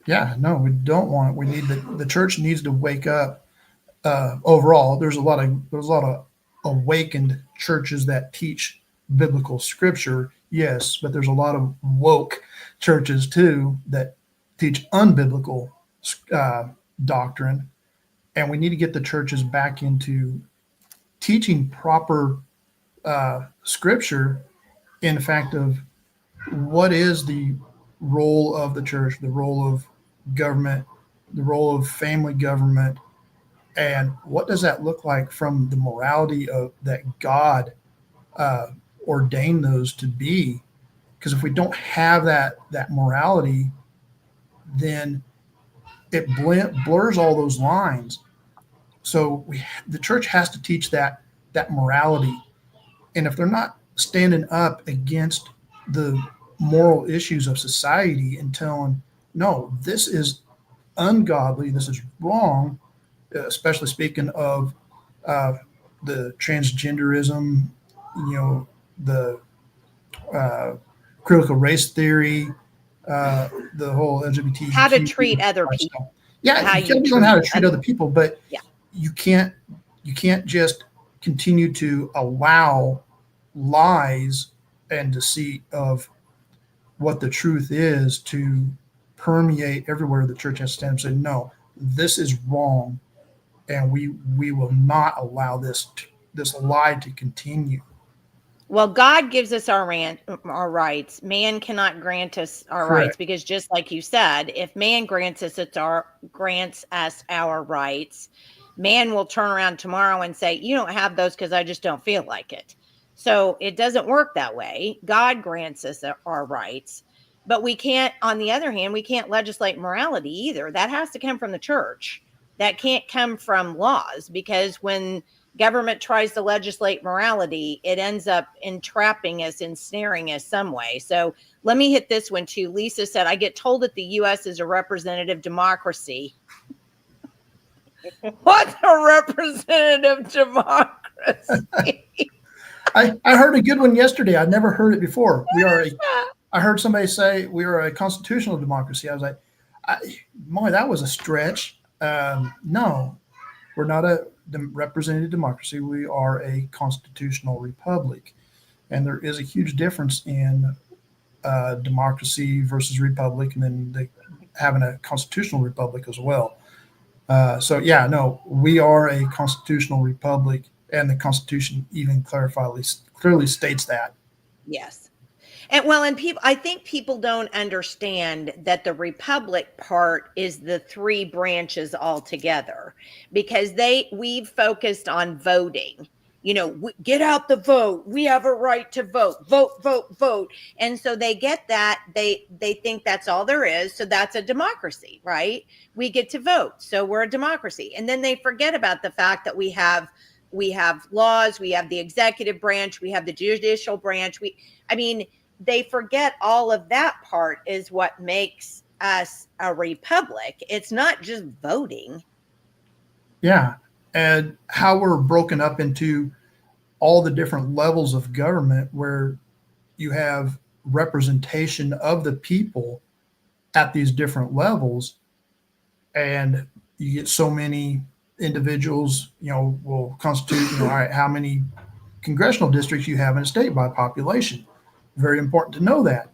S3: Yeah, no, we don't want it. We need the church needs to wake up. Overall, there's a lot of awakened churches that teach biblical scripture, yes, but there's a lot of woke churches too that teach unbiblical doctrine, and we need to get the churches back into teaching proper scripture in fact of what is the role of the church, the role of government, the role of family government, and what does that look like from the morality of that God ordained those to be? Because if we don't have that morality, then it blurs all those lines. So the church has to teach that morality, and if they're not standing up against the moral issues of society and telling, no, this is ungodly. This is wrong, especially speaking of the transgenderism, the critical race theory, the whole LGBTQ.
S1: How to treat other
S3: lifestyle.
S1: people.
S3: Yeah,
S1: How
S3: you gotta
S1: you
S3: learn how to
S1: treat
S3: treat other people, but
S1: Yeah.
S3: you can't just continue to allow lies and deceit of what the truth is to permeate everywhere. The church has to stand up and say, no, this is wrong, and we will not allow this lie to continue.
S1: Well, God gives us our rights. Man cannot grant us our
S3: Correct.
S1: rights, because just like you said, if man grants us our rights, man will turn around tomorrow and say, you don't have those because I just don't feel like it. So it doesn't work that way. God grants us our rights, but we can't, on the other hand, we can't legislate morality either. That has to come from the church. That can't come from laws, because when government tries to legislate morality, it ends up entrapping us, ensnaring us some way. So let me hit this one too. Lisa said, I get told that the U.S. is a representative democracy. What's a representative democracy?
S3: I heard a good one yesterday. I'd never heard it before. I heard somebody say we are a constitutional democracy. I was like, boy, that was a stretch. No, we're not a representative democracy. We are a constitutional republic. And there is a huge difference in democracy versus republic, and then having a constitutional republic as well. So yeah, no, we are a constitutional republic, and the Constitution even clearly states that.
S1: Yes. And I think people don't understand that the republic part is the three branches altogether, because we've focused on voting. Get out the vote. We have a right to vote. Vote, vote, vote. And so they get that. They think that's all there is. So that's a democracy, right? We get to vote. So we're a democracy. And then they forget about the fact that we have laws, we have the executive branch, we have the judicial branch. They forget all of that part is what makes us a republic. It's not just voting.
S3: Yeah. And how we're broken up into all the different levels of government, where you have representation of the people at these different levels, and you get so many individuals, will constitute, all right, how many congressional districts you have in a state by population. Very important to know that.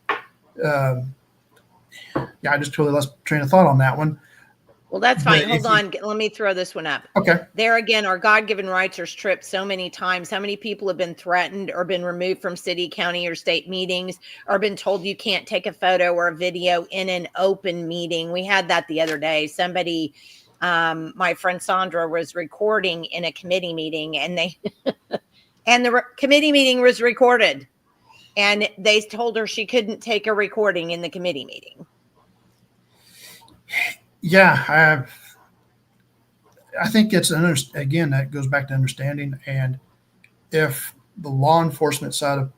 S3: Yeah, I just totally lost train of thought on that one.
S1: Well, that's fine. Hold on. Let me throw this one up.
S3: Okay.
S1: There again, our God-given rights are stripped so many times. How many people have been threatened or been removed from city, county, or state meetings, or been told you can't take a photo or a video in an open meeting? We had that the other day. Somebody, my friend Sandra, was recording in a committee meeting, and the committee meeting was recorded, and they told her she couldn't take a recording in the committee meeting.
S3: Yeah, I think it's again, that goes back to understanding. And if the law enforcement side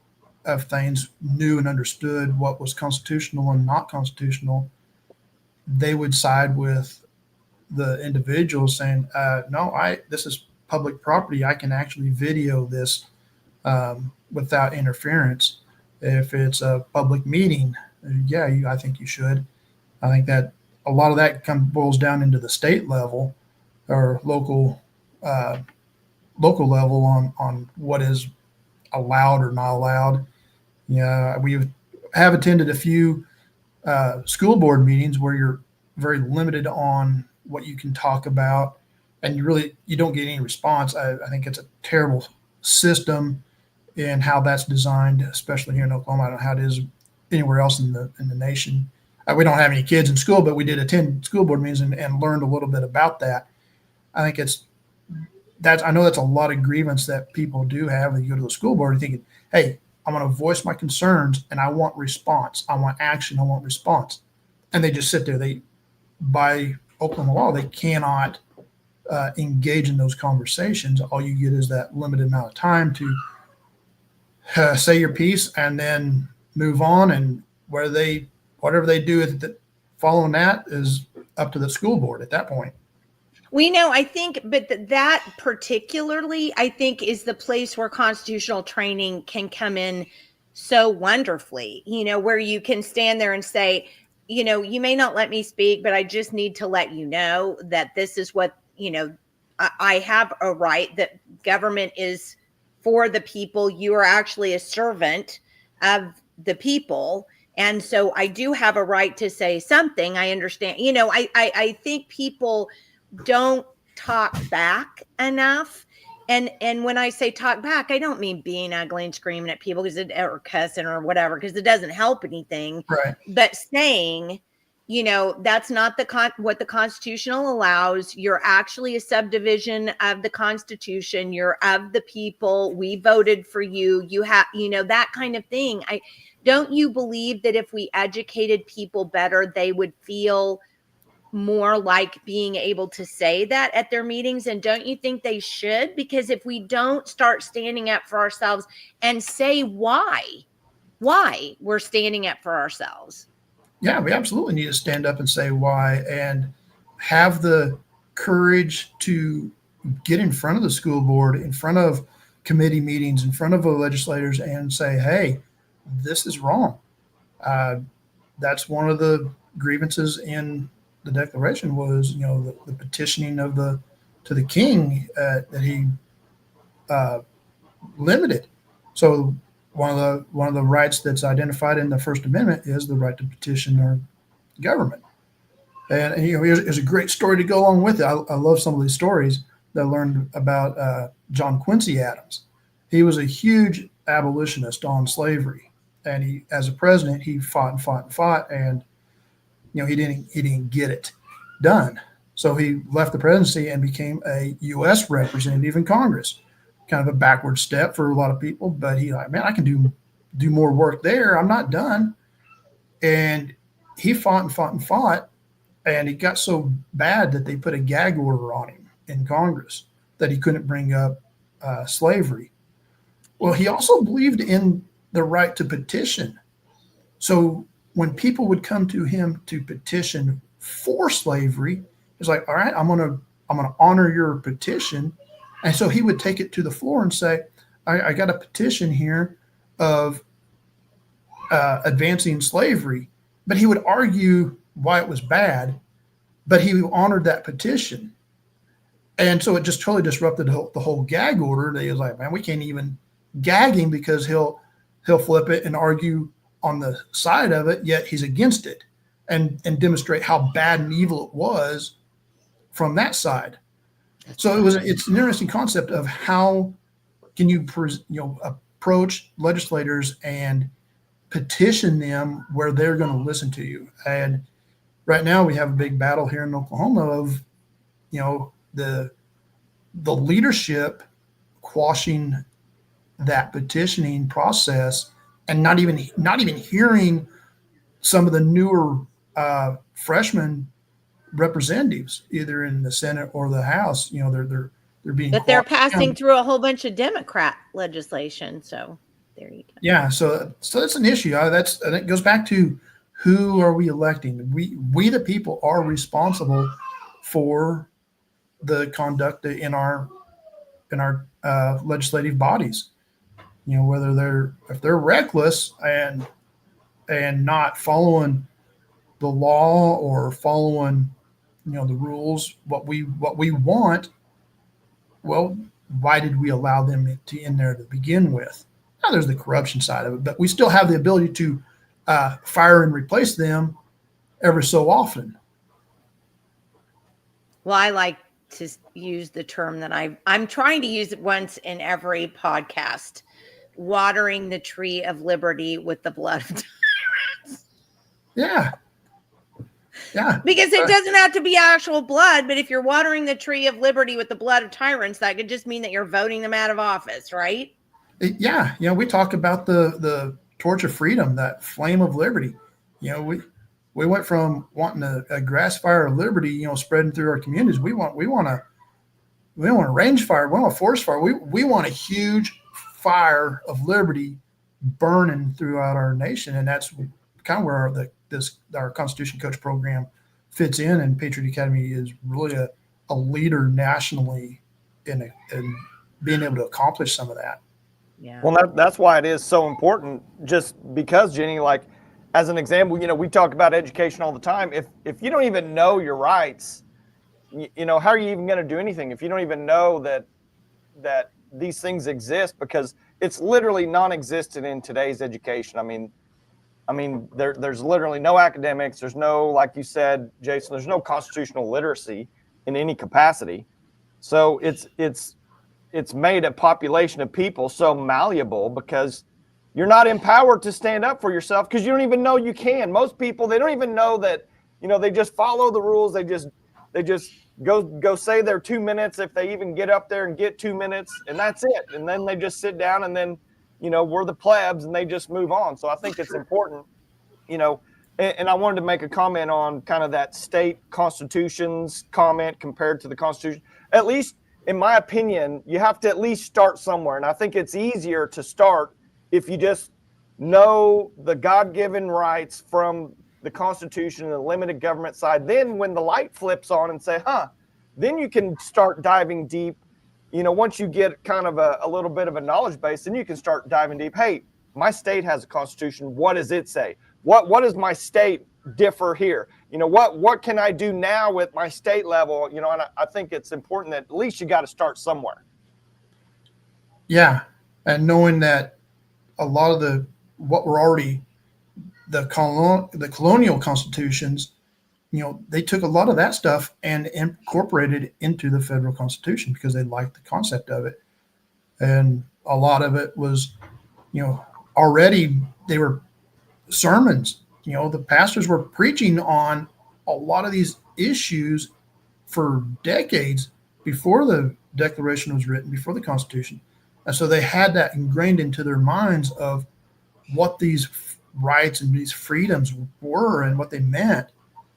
S3: of things knew and understood what was constitutional and not constitutional, they would side with the individual saying, no, this is public property. I can actually video this without interference. If it's a public meeting, I think you should. I think that a lot of that boils down into the state level or local level on what is allowed or not allowed. Yeah, we have attended a few school board meetings where you're very limited on what you can talk about, and you don't get any response. I think it's a terrible system in how that's designed, especially here in Oklahoma. I don't know how it is anywhere else in the nation. We don't have any kids in school, but we did attend school board meetings and learned a little bit about that. I think I know that's a lot of grievance that people do have when you go to the school board and thinking, hey, I'm going to voice my concerns and I want response. I want action. I want response. And they just sit there. By Oklahoma law, they cannot engage in those conversations. All you get is that limited amount of time to say your piece and then move on. And whatever they do following that is up to the school board at that point.
S1: We know, I think, but that particularly, I think, is the place where constitutional training can come in so wonderfully, where you can stand there and say, you may not let me speak, but I just need to let you know that this is what, I have a right, that government is for the people. You are actually a servant of the people. And so I do have a right to say something. I understand, I think people don't talk back enough. And when I say talk back, I don't mean being ugly and screaming at people or cussing or whatever, because it doesn't help anything.
S3: Right.
S1: But saying, that's not what the Constitutional allows. You're actually a subdivision of the Constitution. You're of the people. We voted for you. You have, that kind of thing. Don't you believe that if we educated people better, they would feel more like being able to say that at their meetings? And don't you think they should? Because if we don't start standing up for ourselves and say why we're standing up for ourselves.
S3: Yeah, we absolutely need to stand up and say why, and have the courage to get in front of the school board, in front of committee meetings, in front of the legislators, and say, hey, this is wrong. That's one of the grievances in the Declaration was, the petitioning to the king that he limited. So one of the rights that's identified in the First Amendment is the right to petition our government. And here's a great story to go along with it. I love some of these stories that I learned about John Quincy Adams. He was a huge abolitionist on slavery, and he, as a president, he fought and fought and fought, and he didn't get it done. So he left the presidency and became a U.S. representative in Congress. Kind of a backward step for a lot of people, but he like, man, I can do more work there. I'm not done. And he fought and fought and fought, and it got so bad that they put a gag order on him in Congress that he couldn't bring up slavery. Well, he also believed in the right to petition. So when people would come to him to petition for slavery, it's like, all right, I'm gonna honor your petition. And so he would take it to the floor and say, I got a petition here of advancing slavery. But he would argue why it was bad, but he honored that petition. And so it just totally disrupted the whole gag order. He was like, man, we can't even gag him because he'll flip it and argue on the side of it, yet he's against it, and demonstrate how bad and evil it was from that side. So it's an interesting concept of how can you approach legislators and petition them where they're going to listen to you. And right now we have a big battle here in Oklahoma of the leadership quashing that petitioning process, and not even hearing some of the newer freshmen representatives, either in the Senate or the House. They're being,
S1: but they're passing through a whole bunch of Democrat legislation. So there you go. Yeah,
S3: so that's an issue. And it goes back to, who are we electing? We the people are responsible for the conduct in our legislative bodies. Whether if they're reckless and not following the law or following the rules, what we want. Well, why did we allow them in there to begin with? Now there's the corruption side of it, but we still have the ability to fire and replace them every so often.
S1: Well, I like to use the term that I'm trying to use it once in every podcast: watering the tree of liberty with the blood of tyrants.
S3: Yeah. Yeah.
S1: Because it doesn't have to be actual blood, but if you're watering the tree of liberty with the blood of tyrants, that could just mean that you're voting them out of office, right?
S3: Yeah. We talk about the torch of freedom, that flame of liberty. We went from wanting a grass fire of liberty, spreading through our communities. We want a range fire. We want a forest fire. We want a huge fire of liberty burning throughout our nation. And that's kind of where our Constitution Coach program fits in, and Patriot Academy is really a leader nationally in being able to accomplish some of that.
S1: Yeah.
S4: Well, that's why it is so important, just because, Jenny, like, as an example, you know, we talk about education all the time. If you don't even know your rights, you know, how are you even going to do anything if you don't even know that these things exist? Because it's literally non-existent in today's education. I mean, there's literally no academics. There's no, like you said, Jason, there's no constitutional literacy in any capacity. So it's made a population of people so malleable because you're not empowered to stand up for yourself because you don't even know you can. Most people, they don't even know that, you know, they just follow the rules. They just go say their 2 minutes if they even get up there and get 2 minutes, and that's it. And then they just sit down, and then, you know, we're the plebs, and they just move on. So I think it's important, you know, and I wanted to make a comment on kind of that state constitution's comment compared to the Constitution. At least, in my opinion, you have to at least start somewhere. And I think it's easier to start if you just know the God-given rights from the Constitution and the limited government side. Then when the light flips on and say, then you can start diving deep. You know, once you get kind of a little bit of a knowledge base, then you can start diving deep. Hey, my state has a constitution. What does it say? What does my state differ here? You know, what can I do now with my state level? You know, and I think it's important that at least you got to start somewhere.
S3: Yeah. And knowing that a lot of the colonial constitutions, you know, they took a lot of that stuff and incorporated it into the federal constitution because they liked the concept of it. And a lot of it was, you know, already they were sermons. You know, the pastors were preaching on a lot of these issues for decades before the Declaration was written, before the Constitution. And so they had that ingrained into their minds of what these rights and these freedoms were and what they meant.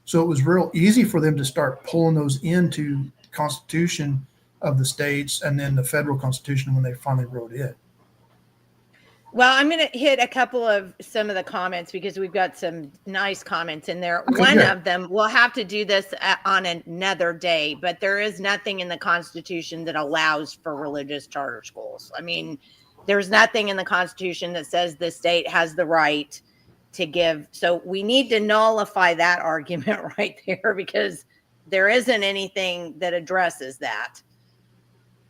S3: So it was real easy for them to start pulling those into the Constitution of the states and then the federal Constitution when they finally wrote it.
S1: Well, I'm going to hit a couple of some of the comments because we've got some nice comments in there.
S3: Okay,
S1: One
S3: good.
S1: of them, we'll have to do this on another day, but there is nothing in the Constitution that allows for religious charter schools. I mean, there's nothing in the Constitution that says the state has the right to give. So we need to nullify that argument right there because there isn't anything that addresses that.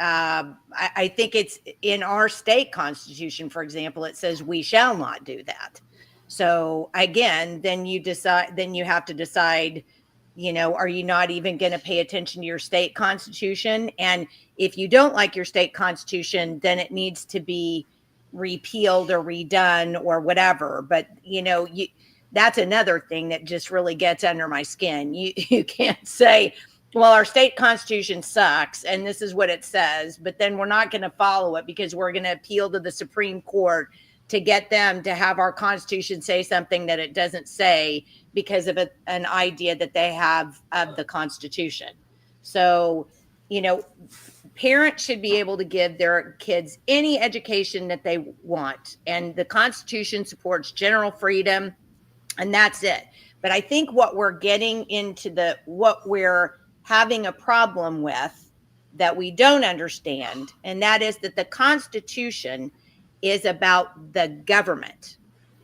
S1: I think it's in our state constitution, for example, it says we shall not do that. So again, then you have to decide, you know, are you not even going to pay attention to your state constitution? And if you don't like your state constitution, then it needs to be repealed or redone or whatever. But, you know, that's another thing that just really gets under my skin. You can't say, well, our state constitution sucks and this is what it says, but then we're not going to follow it because we're going to appeal to the Supreme Court to get them to have our constitution say something that it doesn't say because of an idea that they have of the Constitution. So, you know, parents should be able to give their kids any education that they want. And the Constitution supports general freedom, and that's it. But I think what we're getting into what we're having a problem with that we don't understand, and that is that the Constitution is about the government.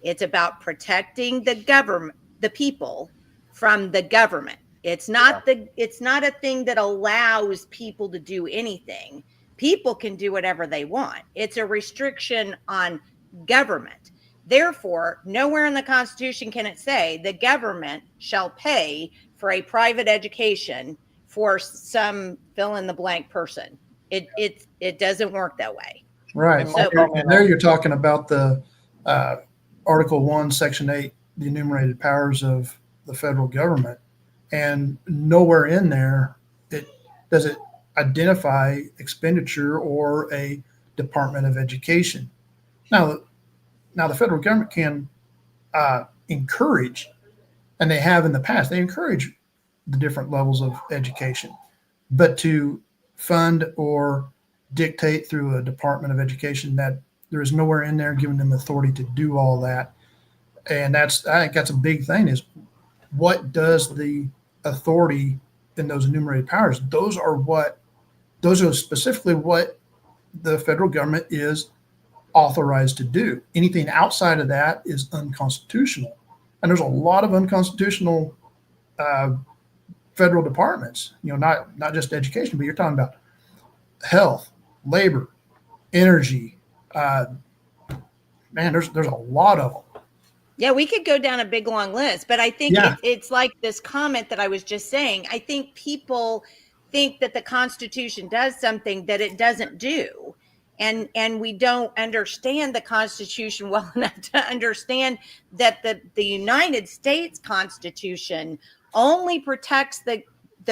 S1: It's about protecting the people from the government. It's not a thing that allows people to do anything. People can do whatever they want. It's a restriction on government. Therefore, nowhere in the Constitution can it say the government shall pay for a private education for some fill in the blank person. It doesn't work that way.
S3: Right.
S1: So,
S3: and there you're talking about the Article 1, Section 8, the enumerated powers of the federal government. And nowhere in there does it identify expenditure or a Department of Education. Now the federal government can encourage, and they have in the past, they encourage the different levels of education, but to fund or dictate through a Department of Education, that there is nowhere in there giving them authority to do all that. And I think that's a big thing, is what does the authority in those enumerated powers. Those are specifically what the federal government is authorized to do. Anything outside of that is unconstitutional. And there's a lot of unconstitutional federal departments, not just education, but you're talking about health, labor, energy. Man, there's a lot of them.
S1: Yeah, we could go down a big long list, but I think
S3: Yeah.
S1: it's like this comment that I was just saying. I think people think that the Constitution does something that it doesn't do. And we don't understand the Constitution well enough to understand that the United States Constitution only protects the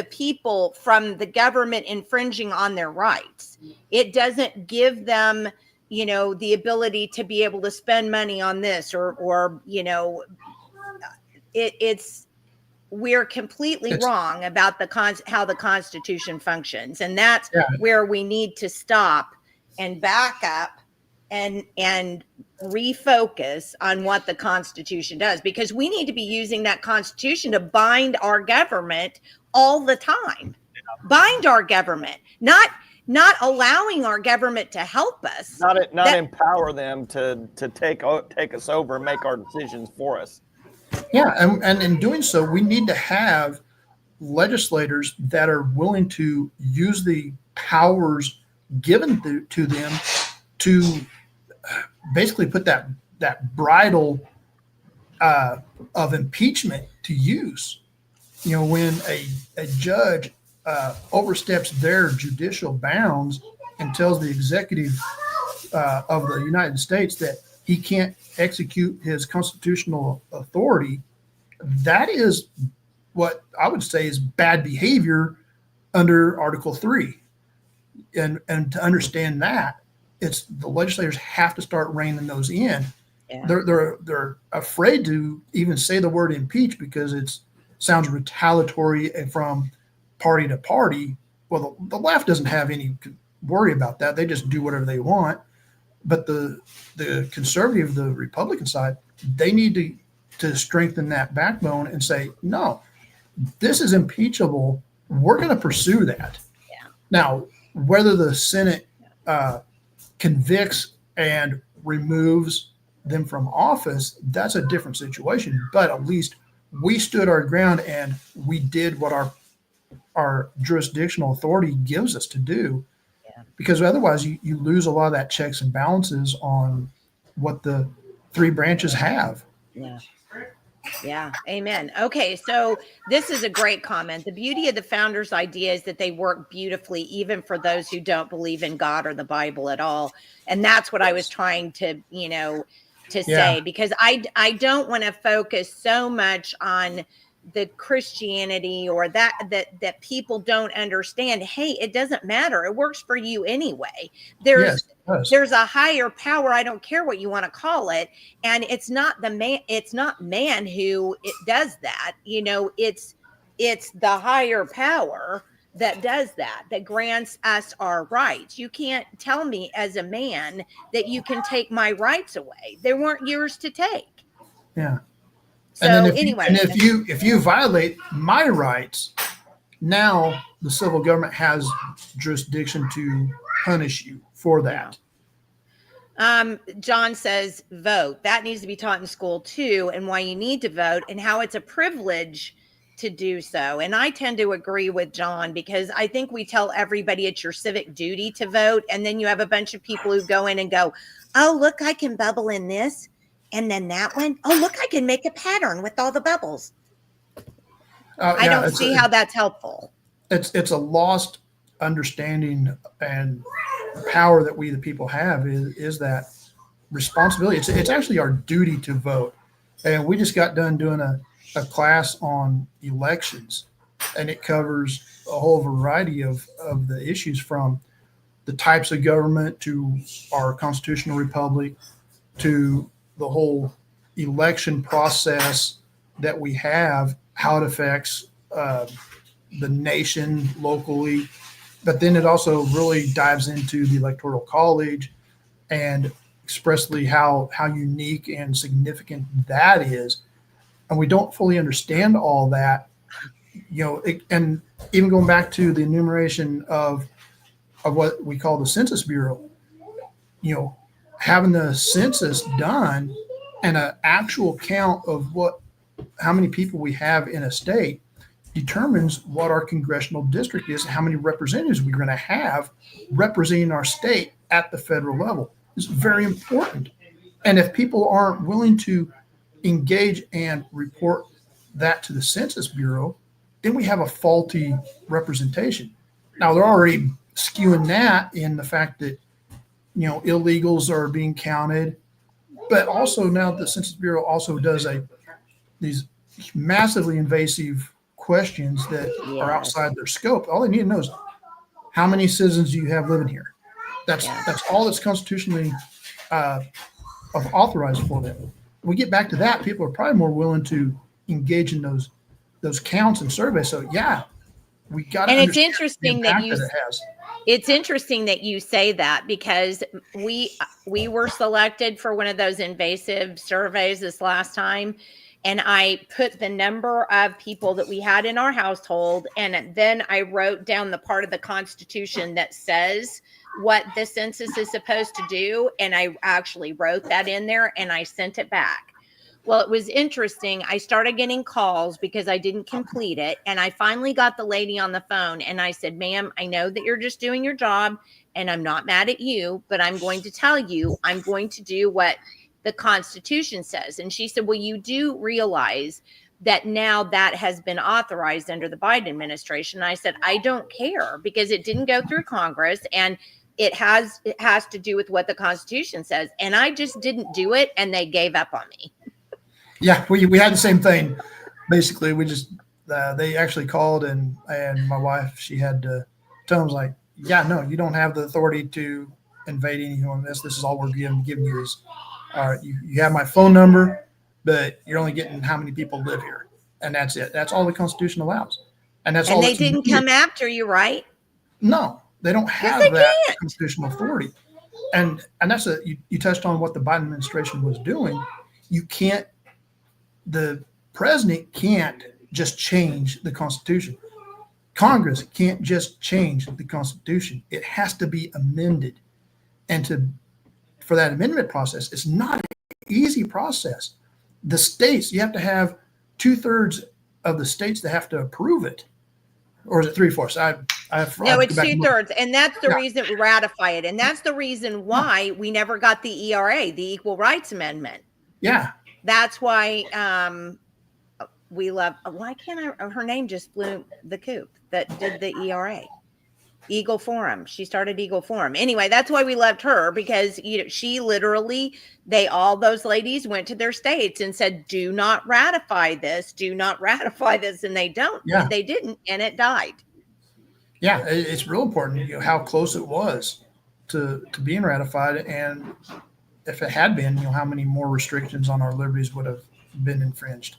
S1: people from the government infringing on their rights. It doesn't give them the ability to be able to spend money on this or we're completely wrong about how the Constitution functions. And that's where we need to stop and back up and refocus on what the Constitution does, because we need to be using that Constitution to bind our government all the time. Bind our government, not allowing our government to help us.
S4: Not empower them to take us over and make our decisions for us.
S3: Yeah, and in doing so, we need to have legislators that are willing to use the powers given to them to basically put that bridle of impeachment to use. When a judge oversteps their judicial bounds and tells the executive of the United States that he can't execute his constitutional authority, that is what I would say is bad behavior under Article 3. And to understand that, it's the legislators have to start reining those in. Yeah. They're afraid to even say the word impeach because it sounds retaliatory from party to party. Well, the left doesn't have any worry about that. They just do whatever they want. But the conservative, the Republican side, they need to strengthen that backbone and say, no, this is impeachable. We're going to pursue that. Yeah. Now, whether the Senate convicts and removes them from office, that's a different situation. But at least we stood our ground and we did what our jurisdictional authority gives us to do. Yeah. Because otherwise you lose a lot of that checks and balances on what the three branches have.
S1: Yeah. Yeah. Amen. Okay. So this is a great comment. The beauty of the founders' idea is that they work beautifully, even for those who don't believe in God or the Bible at all. And that's what I was trying to, say, because I don't want to focus so much on the Christianity or that people don't understand. Hey, it doesn't matter. It works for you anyway. There's a higher power. I don't care what you want to call it. And it's not man who does that. It's the higher power that does that grants us our rights. You can't tell me as a man that you can take my rights away. They weren't yours to take.
S3: Yeah.
S1: So
S3: if you violate my rights, now the civil government has jurisdiction to punish you for that.
S1: John says, vote. That needs to be taught in school too, and why you need to vote and how it's a privilege to do so. And I tend to agree with John, because I think we tell everybody it's your civic duty to vote. And then you have a bunch of people who go in and go, oh, look, I can bubble in this. And then that one, oh, look, I can make a pattern with all the bubbles. I don't see how that's helpful.
S3: It's a lost understanding and power that we the people have is that responsibility. It's actually our duty to vote. And we just got done doing a class on elections, and it covers a whole variety of the issues, from the types of government to our constitutional republic to the whole election process that we have, how it affects the nation locally. But then it also really dives into the Electoral College and expressly how unique and significant that is. And we don't fully understand all that and even going back to the enumeration of what we call the Census Bureau, having the census done and an actual count of how many people we have in a state determines what our congressional district is and how many representatives we're going to have representing our state at the federal level. It's very important. And if people aren't willing to engage and report that to the Census Bureau, then we have a faulty representation. Now, they're already skewing that in the fact that, illegals are being counted, but also now the Census Bureau also does these massively invasive questions that are outside their scope. All they need to know is how many citizens do you have living here? That's all that's constitutionally authorized for them. When we get back to that, people are probably more willing to engage in those counts and surveys. So we got to.
S1: And it's interesting that
S3: It's
S1: interesting that you say that, because we were selected for one of those invasive surveys this last time, and I put the number of people that we had in our household, and then I wrote down the part of the Constitution that says what the census is supposed to do, and I actually wrote that in there and I sent it back. Well, it was interesting. I started getting calls because I didn't complete it. And I finally got the lady on the phone and I said, ma'am, I know that you're just doing your job and I'm not mad at you, but I'm going to tell you, I'm going to do what the Constitution says. And she said, well, you do realize that now that has been authorized under the Biden administration. And I said, I don't care, because it didn't go through Congress and it has to do with what the Constitution says. And I just didn't do it. And they gave up on me.
S3: Yeah, we had the same thing. Basically, we just they actually called and my wife, she had to tell them, like, no, you don't have the authority to invade anything on this. This is all we're giving you is, you have my phone number, but you're only getting how many people live here, and that's it. That's all the Constitution allows, and that's all.
S1: And they didn't come after you, right?
S3: No, they don't have that constitutional authority, and that's you touched on what the Biden administration was doing. The president can't just change the Constitution. Congress can't just change the Constitution. It has to be amended. And for that amendment process, it's not an easy process. The states, you have to have 2/3 of the states that have to approve it. Or is it 3/4?
S1: No, it's 2/3. And that's the reason we ratify it. And that's the reason why we never got the ERA, the Equal Rights Amendment.
S3: Yeah.
S1: That's why we love, why can't her name just flew the coop that did the ERA. Eagle Forum. She started Eagle Forum. Anyway, that's why we loved her, because she literally, all those ladies went to their states and said, do not ratify this. Do not ratify this. And they didn't. And it died.
S3: Yeah. It's real important, how close it was to being ratified. And if it had been, how many more restrictions on our liberties would have been infringed.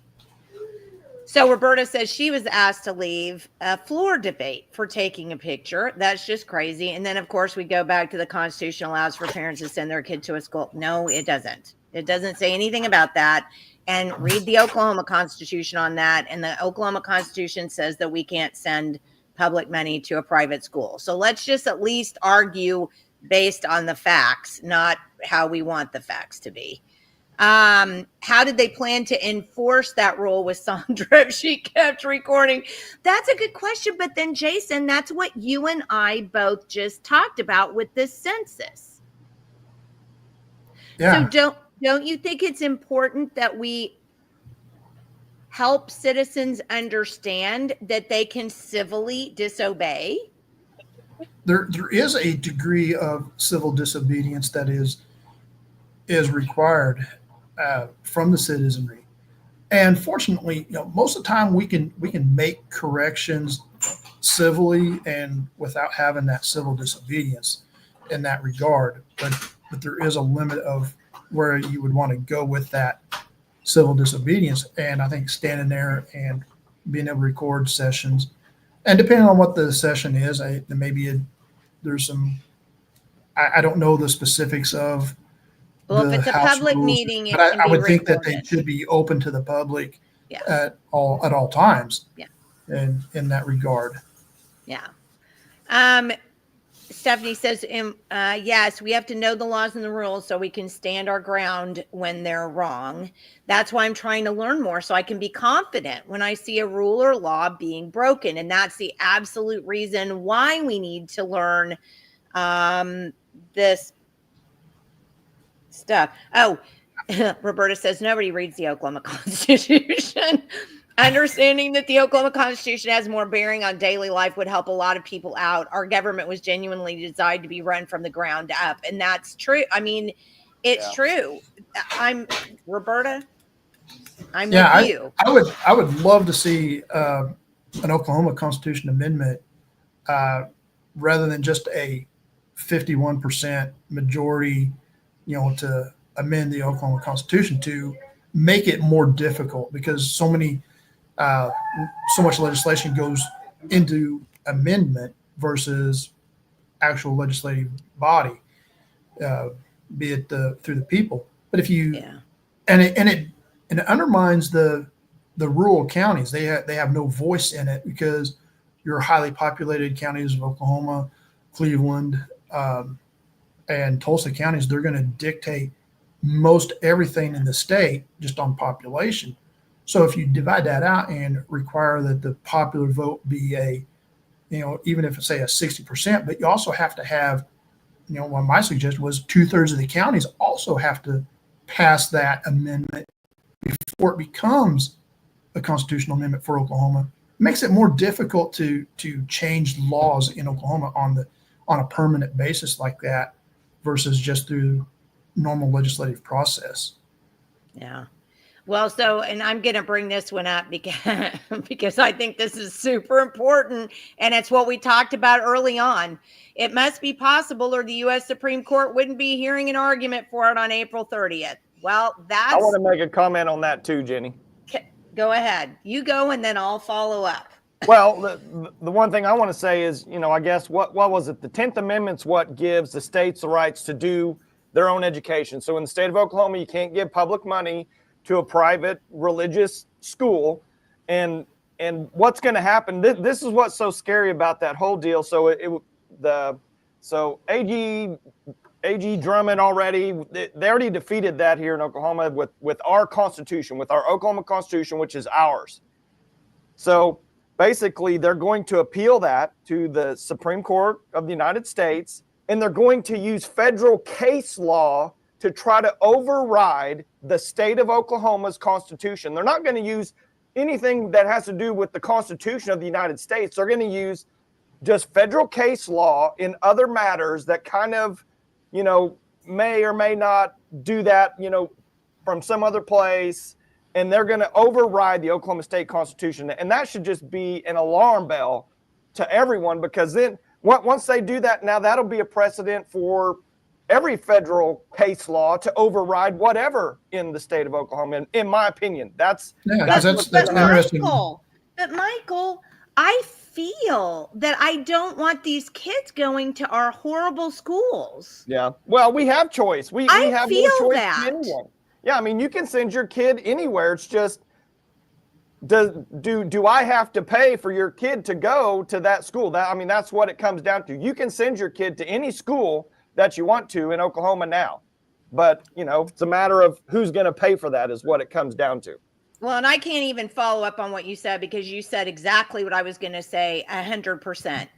S1: So Roberta says she was asked to leave a floor debate for taking a picture. That's just crazy. And then, of course, we go back to the Constitution allows for parents to send their kid to a school. No, it doesn't. It doesn't say anything about that. And read the Oklahoma Constitution on that. And the Oklahoma Constitution says that we can't send public money to a private school. So let's just at least argue based on the facts, not how we want the facts to be. How did they plan to enforce that rule with Sandra if she kept recording? That's a good question. But then, Jason, that's what you and I both just talked about with this census.
S3: Yeah.
S1: So don't you think it's important that we help citizens understand that they can civilly disobey?
S3: There is a degree of civil disobedience that is required from the citizenry, and fortunately, most of the time we can make corrections civilly and without having that civil disobedience in that regard. But there is a limit of where you would want to go with that civil disobedience, and I think standing there and being able to record sessions, and depending on what the session is, there's some. I don't know the specifics of.
S1: Well, if it's a public meeting,
S3: but I would think that they should be open to the public at all times.
S1: Yeah.
S3: in that regard.
S1: Yeah. Stephanie says, yes, we have to know the laws and the rules so we can stand our ground when they're wrong. That's why I'm trying to learn more so I can be confident when I see a rule or law being broken. And that's the absolute reason why we need to learn this stuff. Oh, Roberta says nobody reads the Oklahoma Constitution. Understanding that the Oklahoma Constitution has more bearing on daily life would help a lot of people out. Our government was genuinely designed to be run from the ground up. And that's true. I mean, it's true. Roberta, I'm with you.
S3: I would love to see an Oklahoma Constitution amendment rather than just a 51% majority, to amend the Oklahoma Constitution to make it more difficult, because so much legislation goes into amendment versus actual legislative body, be it through the people. But if you and it undermines the rural counties. They have no voice in it, because your highly populated counties of Oklahoma, Cleveland, and Tulsa counties, they're going to dictate most everything in the state just on population. So if you divide that out and require that the popular vote be even if it's say a 60%, but you also have to have, what my suggestion was 2/3 of the counties also have to pass that amendment before it becomes a constitutional amendment for Oklahoma. It makes it more difficult to change laws in Oklahoma on a permanent basis like that versus just through normal legislative process.
S1: Yeah. Well, and I'm going to bring this one up because I think this is super important, and it's what we talked about early on. It must be possible, or the U.S. Supreme Court wouldn't be hearing an argument for it on April 30th. Well, I
S4: want to make a comment on that too, Jenny.
S1: Go ahead. You go, and then I'll follow up.
S4: Well, the one thing I want to say is, I guess what was it? The 10th Amendment's what gives the states the rights to do their own education. So in the state of Oklahoma, you can't give public money to a private religious school. And what's going to happen, this is what's so scary about that whole deal. So AG Drummond they already defeated that here in Oklahoma with our Constitution, with our Oklahoma Constitution, which is ours. So basically, they're going to appeal that to the Supreme Court of the United States, and they're going to use federal case law to try to override the state of Oklahoma's Constitution. They're not going to use anything that has to do with the Constitution of the United States. They're going to use just federal case law in other matters that kind of, may or may not do that, from some other place. And they're going to override the Oklahoma State Constitution. And that should just be an alarm bell to everyone, because then once they do that, now that'll be a precedent for every federal case law to override whatever in the state of Oklahoma. In my opinion, that's
S3: interesting.
S1: But Michael, I feel that I don't want these kids going to our horrible schools.
S4: Yeah. Well, we have choice. We have
S1: feel
S4: no choice
S1: that.
S4: anyway. Yeah, I mean, you can send your kid anywhere. It's just, do I have to pay for your kid to go to that school? That's what it comes down to. You can send your kid to any school that you want to in Oklahoma now. But, it's a matter of who's going to pay for that is what it comes down to.
S1: Well, and I can't even follow up on what you said, because you said exactly what I was going to say 100%.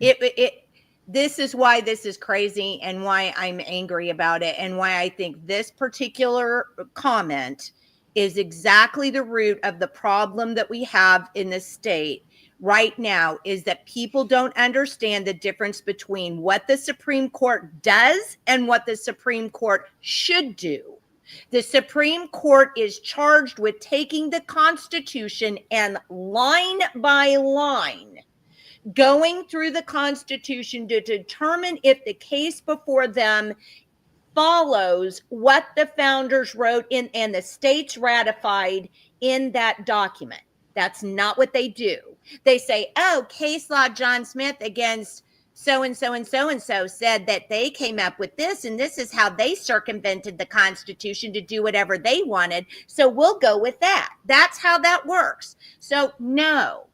S1: This is why this is crazy, and why I'm angry about it, and why I think this particular comment is exactly the root of the problem that we have in the state right now, is that people don't understand the difference between what the Supreme Court does and what the Supreme Court should do. The Supreme Court is charged with taking the Constitution and line by line going through the Constitution to determine if the case before them follows what the founders wrote in and the states ratified in that document. That's not what they do. They say, case law John Smith against so-and-so and so-and-so said that they came up with this, and this is how they circumvented the Constitution to do whatever they wanted, so we'll go with that. That's how that works. So no,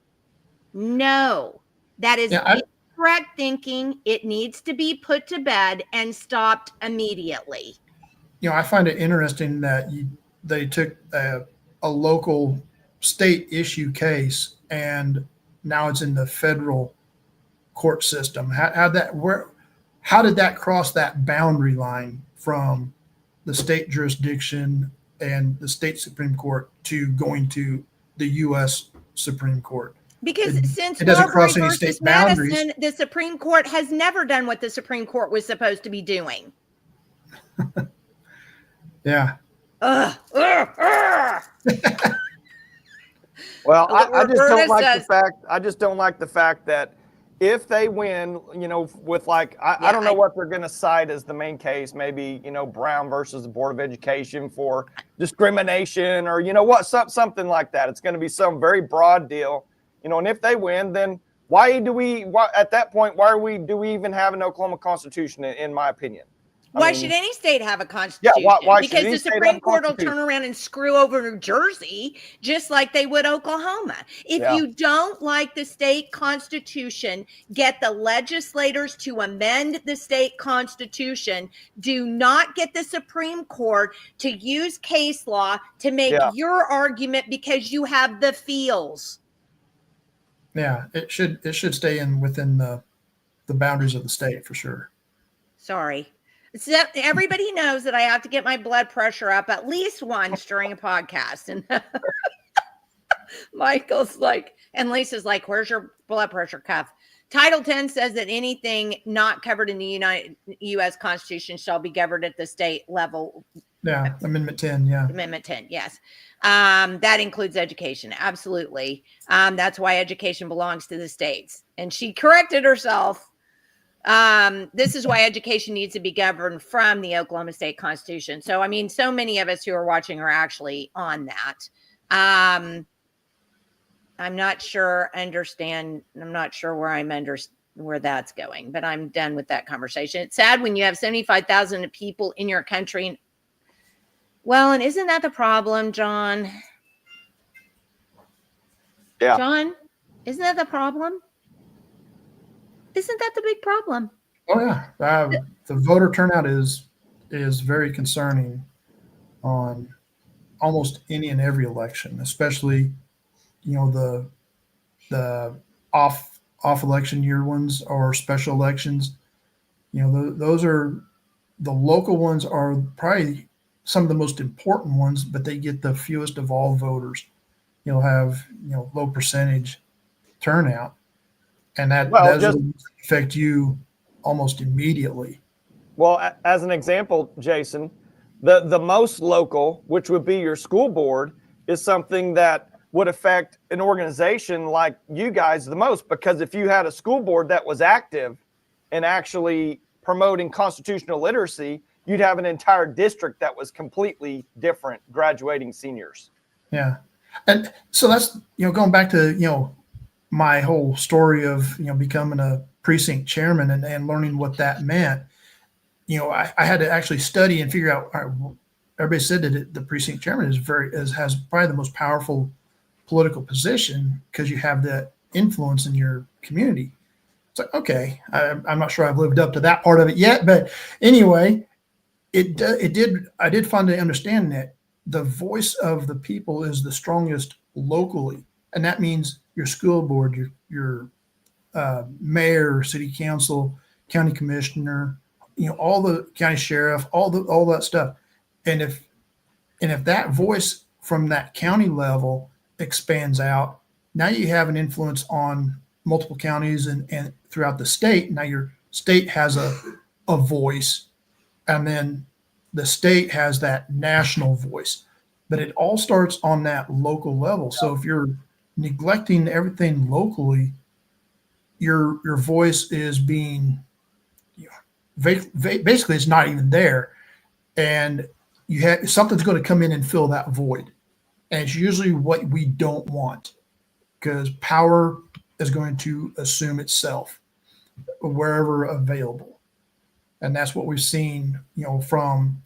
S1: No, that is
S3: Yeah,
S1: incorrect thinking. It needs to be put to bed and stopped immediately.
S3: I find it interesting that they took a local state issue case and now it's in the federal court system. How did that cross that boundary line from the state jurisdiction and the state Supreme Court to going to the U.S. Supreme Court?
S1: Because since
S3: it doesn't
S1: Marbury
S3: cross any
S1: versus
S3: state boundaries.
S1: Madison, the Supreme Court has never done what the Supreme Court was supposed to be doing.
S3: Yeah.
S1: Ugh, ugh, ugh.
S4: Well, I just don't
S1: Roberta
S4: like
S1: says-
S4: the fact. I just don't like the fact that if they win, with I don't know what they're going to cite as the main case. Maybe Brown versus the Board of Education for discrimination, or something like that. It's going to be some very broad deal, And if they win, then why at that point do we even have an Oklahoma Constitution? In my opinion.
S1: Why should any state have a constitution?
S4: why should
S1: because
S4: any
S1: the
S4: state have
S1: Supreme
S4: a
S1: Court will
S4: constitution?
S1: turn around and screw over New Jersey just like they would Oklahoma. If you don't like the state constitution, get the legislators to amend the state constitution. Do not get the Supreme Court to use case law to make your argument because you have the feels.
S3: Yeah, it should stay within the boundaries of the state for sure.
S1: Sorry. So everybody knows that I have to get my blood pressure up at least once during a podcast. And Michael's like, and Lisa's like, where's your blood pressure cuff? Title 10 says that anything not covered in the U.S. Constitution shall be governed at the state level.
S3: Yeah, Amendment 10, yeah.
S1: Amendment 10, yes. That includes education, absolutely. That's why education belongs to the states. And she corrected herself. This is why education needs to be governed from the Oklahoma State Constitution. So, I mean, so many of us who are watching are actually on that. I'm not sure where that's going, but I'm done with that conversation. It's sad when you have 75,000 people in your country. Well, and isn't that the problem, John?
S4: Yeah.
S1: John, isn't that the problem? Isn't that the big problem?
S3: Oh yeah, the voter turnout is very concerning on almost any and every election, especially the off election year ones or special elections. Those are the local ones are probably some of the most important ones, but they get the fewest of all voters. You'll have low percentage turnout. And that does affect you almost immediately.
S4: Well, as an example, Jason, the most local, which would be your school board, is something that would affect an organization like you guys the most, because if you had a school board that was active and actually promoting constitutional literacy, you'd have an entire district that was completely different graduating seniors.
S3: Yeah. And so that's, going back to, my whole story of becoming a precinct chairman and learning what that meant. I had to actually study and figure out. Everybody said that the precinct chairman has probably the most powerful political position because you have that influence in your community. It's like, okay, I'm not sure I've lived up to that part of it yet, but anyway, I did finally understand that the voice of the people is the strongest locally, and that means your school board, your mayor, city council, county commissioner, all the county sheriff, all that stuff. And if that voice from that county level expands out, now you have an influence on multiple counties and throughout the state. Now your state has a voice, and then the state has that national voice. But it all starts on that local level. So if you're neglecting everything locally, your voice is being basically it's not even there, and something's going to come in and fill that void, and it's usually what we don't want, because power is going to assume itself wherever available, and that's what we've seen from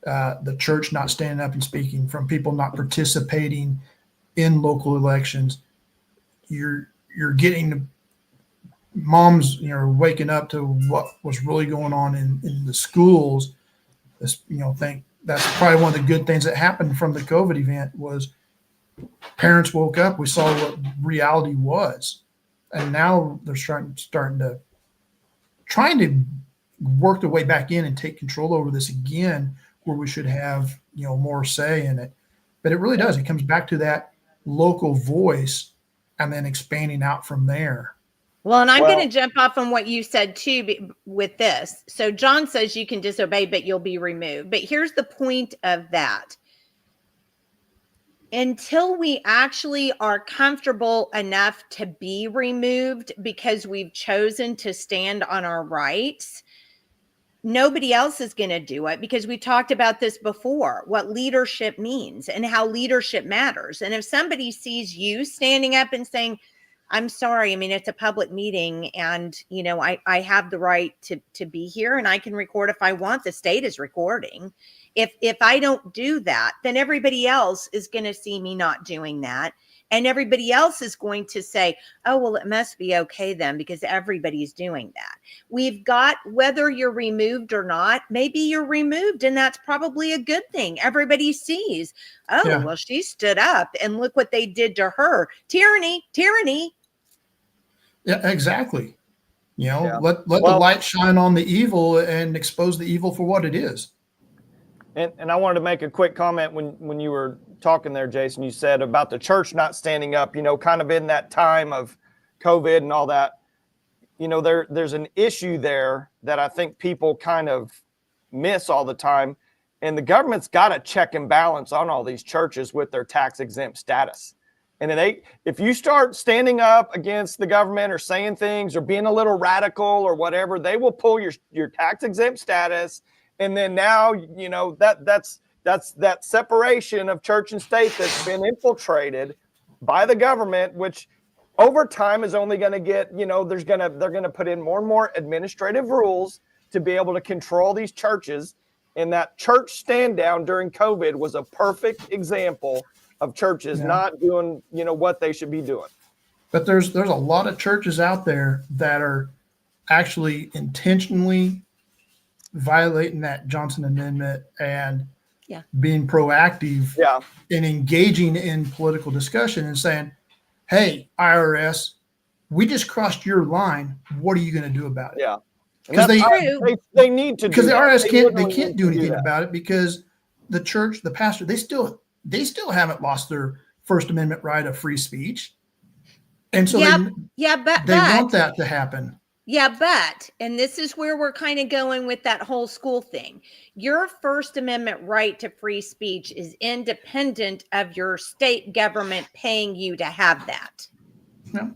S3: the church not standing up and speaking, from people not participating in local elections. You're you're getting moms, waking up to what was really going on in the schools. This, think that's probably one of the good things that happened from the COVID event was parents woke up. We saw what reality was, and now they're starting to trying to work their way back in and take control over this again, where we should have more say in it. But it really does. It comes back to that local voice, and then expanding out from there.
S1: Well, and I'm going to jump off on what you said too with this. So John says you can disobey, but you'll be removed. But here's the point of that. Until we actually are comfortable enough to be removed because we've chosen to stand on our rights, nobody else is going to do it, because we talked about this before, what leadership means and how leadership matters. And if somebody sees you standing up and saying, I'm sorry, I mean, it's a public meeting, and, I have the right to be here, and I can record if I want. The state is recording. If I don't do that, then everybody else is going to see me not doing that. And everybody else is going to say, oh, well, it must be okay then, because everybody's doing that. We've got, whether you're removed or not, maybe you're removed, and that's probably a good thing. Everybody sees, well, she stood up, and look what they did to her. Tyranny.
S3: Yeah, exactly. Let the light shine on the evil and expose the evil for what it is.
S4: And I wanted to make a quick comment when you were talking there, Jason. You said about the church not standing up, kind of in that time of COVID and all that. There's an issue there that I think people kind of miss all the time. And the government's got a check and balance on all these churches with their tax exempt status. And if you start standing up against the government or saying things or being a little radical or whatever, they will pull your tax exempt status. And then now, that's that separation of church and state that's been infiltrated by the government, which over time is only going to get, they're going to put in more and more administrative rules to be able to control these churches. And that church stand down during COVID was a perfect example of churches not doing, what they should be doing.
S3: But there's a lot of churches out there that are actually intentionally violating that Johnson Amendment and being proactive and engaging in political discussion and saying, hey, IRS, we just crossed your line. What are you going to do about it?
S4: Yeah.
S3: Because
S4: they need to,
S3: because the IRS can't do anything about it, because the church, the pastor, they still haven't lost their First Amendment right of free speech. And so they want that to happen.
S1: Yeah, but, and this is where we're kind of going with that whole school thing. Your First Amendment right to free speech is independent of your state government paying you to have that.
S3: Yeah.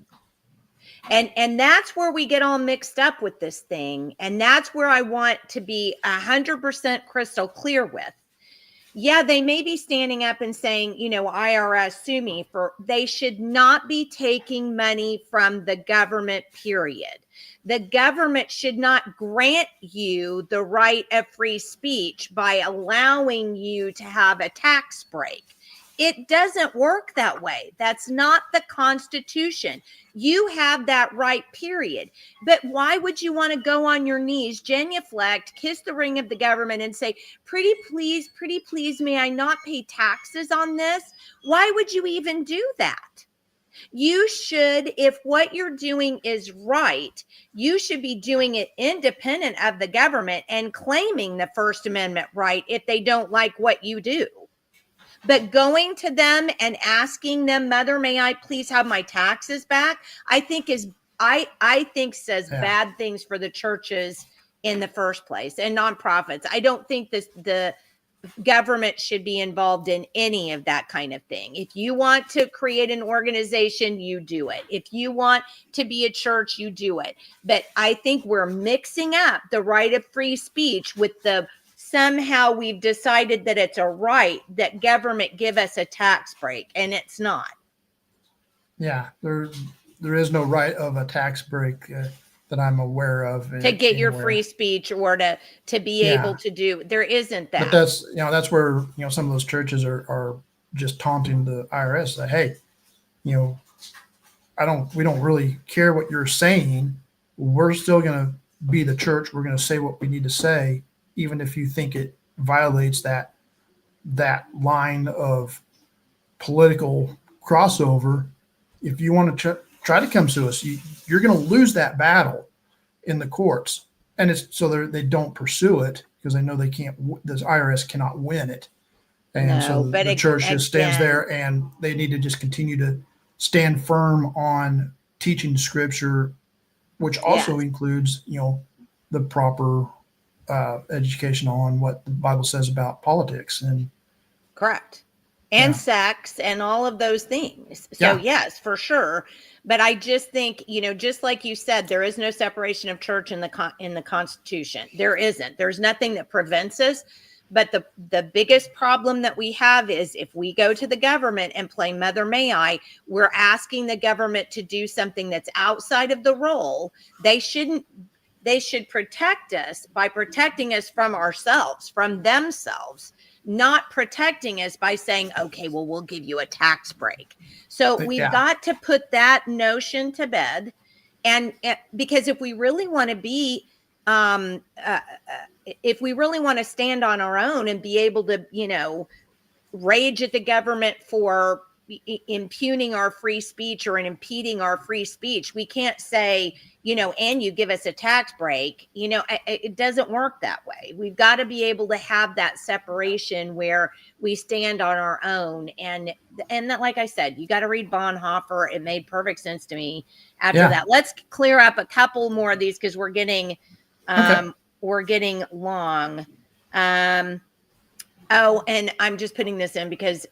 S1: And that's where we get all mixed up with this thing. And that's where I want to be 100% crystal clear with. Yeah, they may be standing up and saying, IRS, sue me for, they should not be taking money from the government, period. The government should not grant you the right of free speech by allowing you to have a tax break. It doesn't work that way. That's not the Constitution. You have that right, period. But why would you want to go on your knees, genuflect, kiss the ring of the government and say, pretty please, may I not pay taxes on this? Why would you even do that? You should, if what you're doing is right, you should be doing it independent of the government and claiming the First Amendment right if they don't like what you do. But going to them and asking them, Mother, may I please have my taxes back? I think says bad things for the churches in the first place and nonprofits. I don't think the government should be involved in any of that kind of thing. If you want to create an organization, you do it. If you want to be a church, you do it. But I think we're mixing up the right of free speech with somehow we've decided that it's a right that government give us a tax break, and it's not.
S3: Yeah, there is no right of a tax break that I'm aware of.
S1: To get your free speech or to be able to do, there isn't that.
S3: But that's where, some of those churches are just taunting the IRS that, hey, we don't really care what you're saying. We're still going to be the church. We're going to say what we need to say, even if you think it violates that line of political crossover. If you want to try to come to us, you're going to lose that battle in the courts. And it's so they don't pursue it because they know they can't, the IRS cannot win it. And so the church just stands there, and they need to just continue to stand firm on teaching scripture, which also includes, the proper education on what the Bible says about politics and
S1: correct. And sex and all of those things. So yes, for sure. But I just think, just like you said, there is no separation of church in the Constitution. There isn't. There's nothing that prevents us. But the biggest problem that we have is if we go to the government and play Mother May I, we're asking the government to do something that's outside of the role. They should protect us by protecting us from ourselves, from themselves, not protecting us by saying, okay, well, we'll give you a tax break. So we've got to put that notion to bed. And because if we really want to be, if we really want to stand on our own and be able to, rage at the government for impugning our free speech or impeding our free speech, we can't say, and you give us a tax break. It doesn't work that way. We've got to be able to have that separation where we stand on our own. And that, like I said, you got to read Bonhoeffer. It made perfect sense to me after that. Let's clear up a couple more of these because we're getting long. Oh, and I'm just putting this in because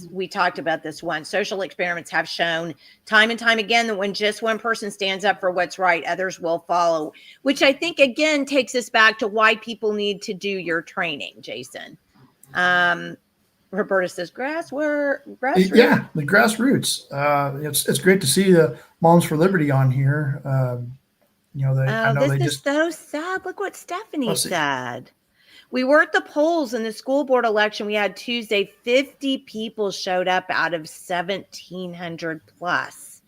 S1: we talked about this once. Social experiments have shown time and time again that when just one person stands up for what's right, others will follow, which I think again takes us back to why people need to do your training, Jason. Roberta says grassroots.
S3: Yeah, the grassroots. It's great to see the Moms for Liberty on here.
S1: This is so sad. Look what Stephanie said. We were at the polls in the school board election we had Tuesday. 50 people showed up out of 1,700 plus.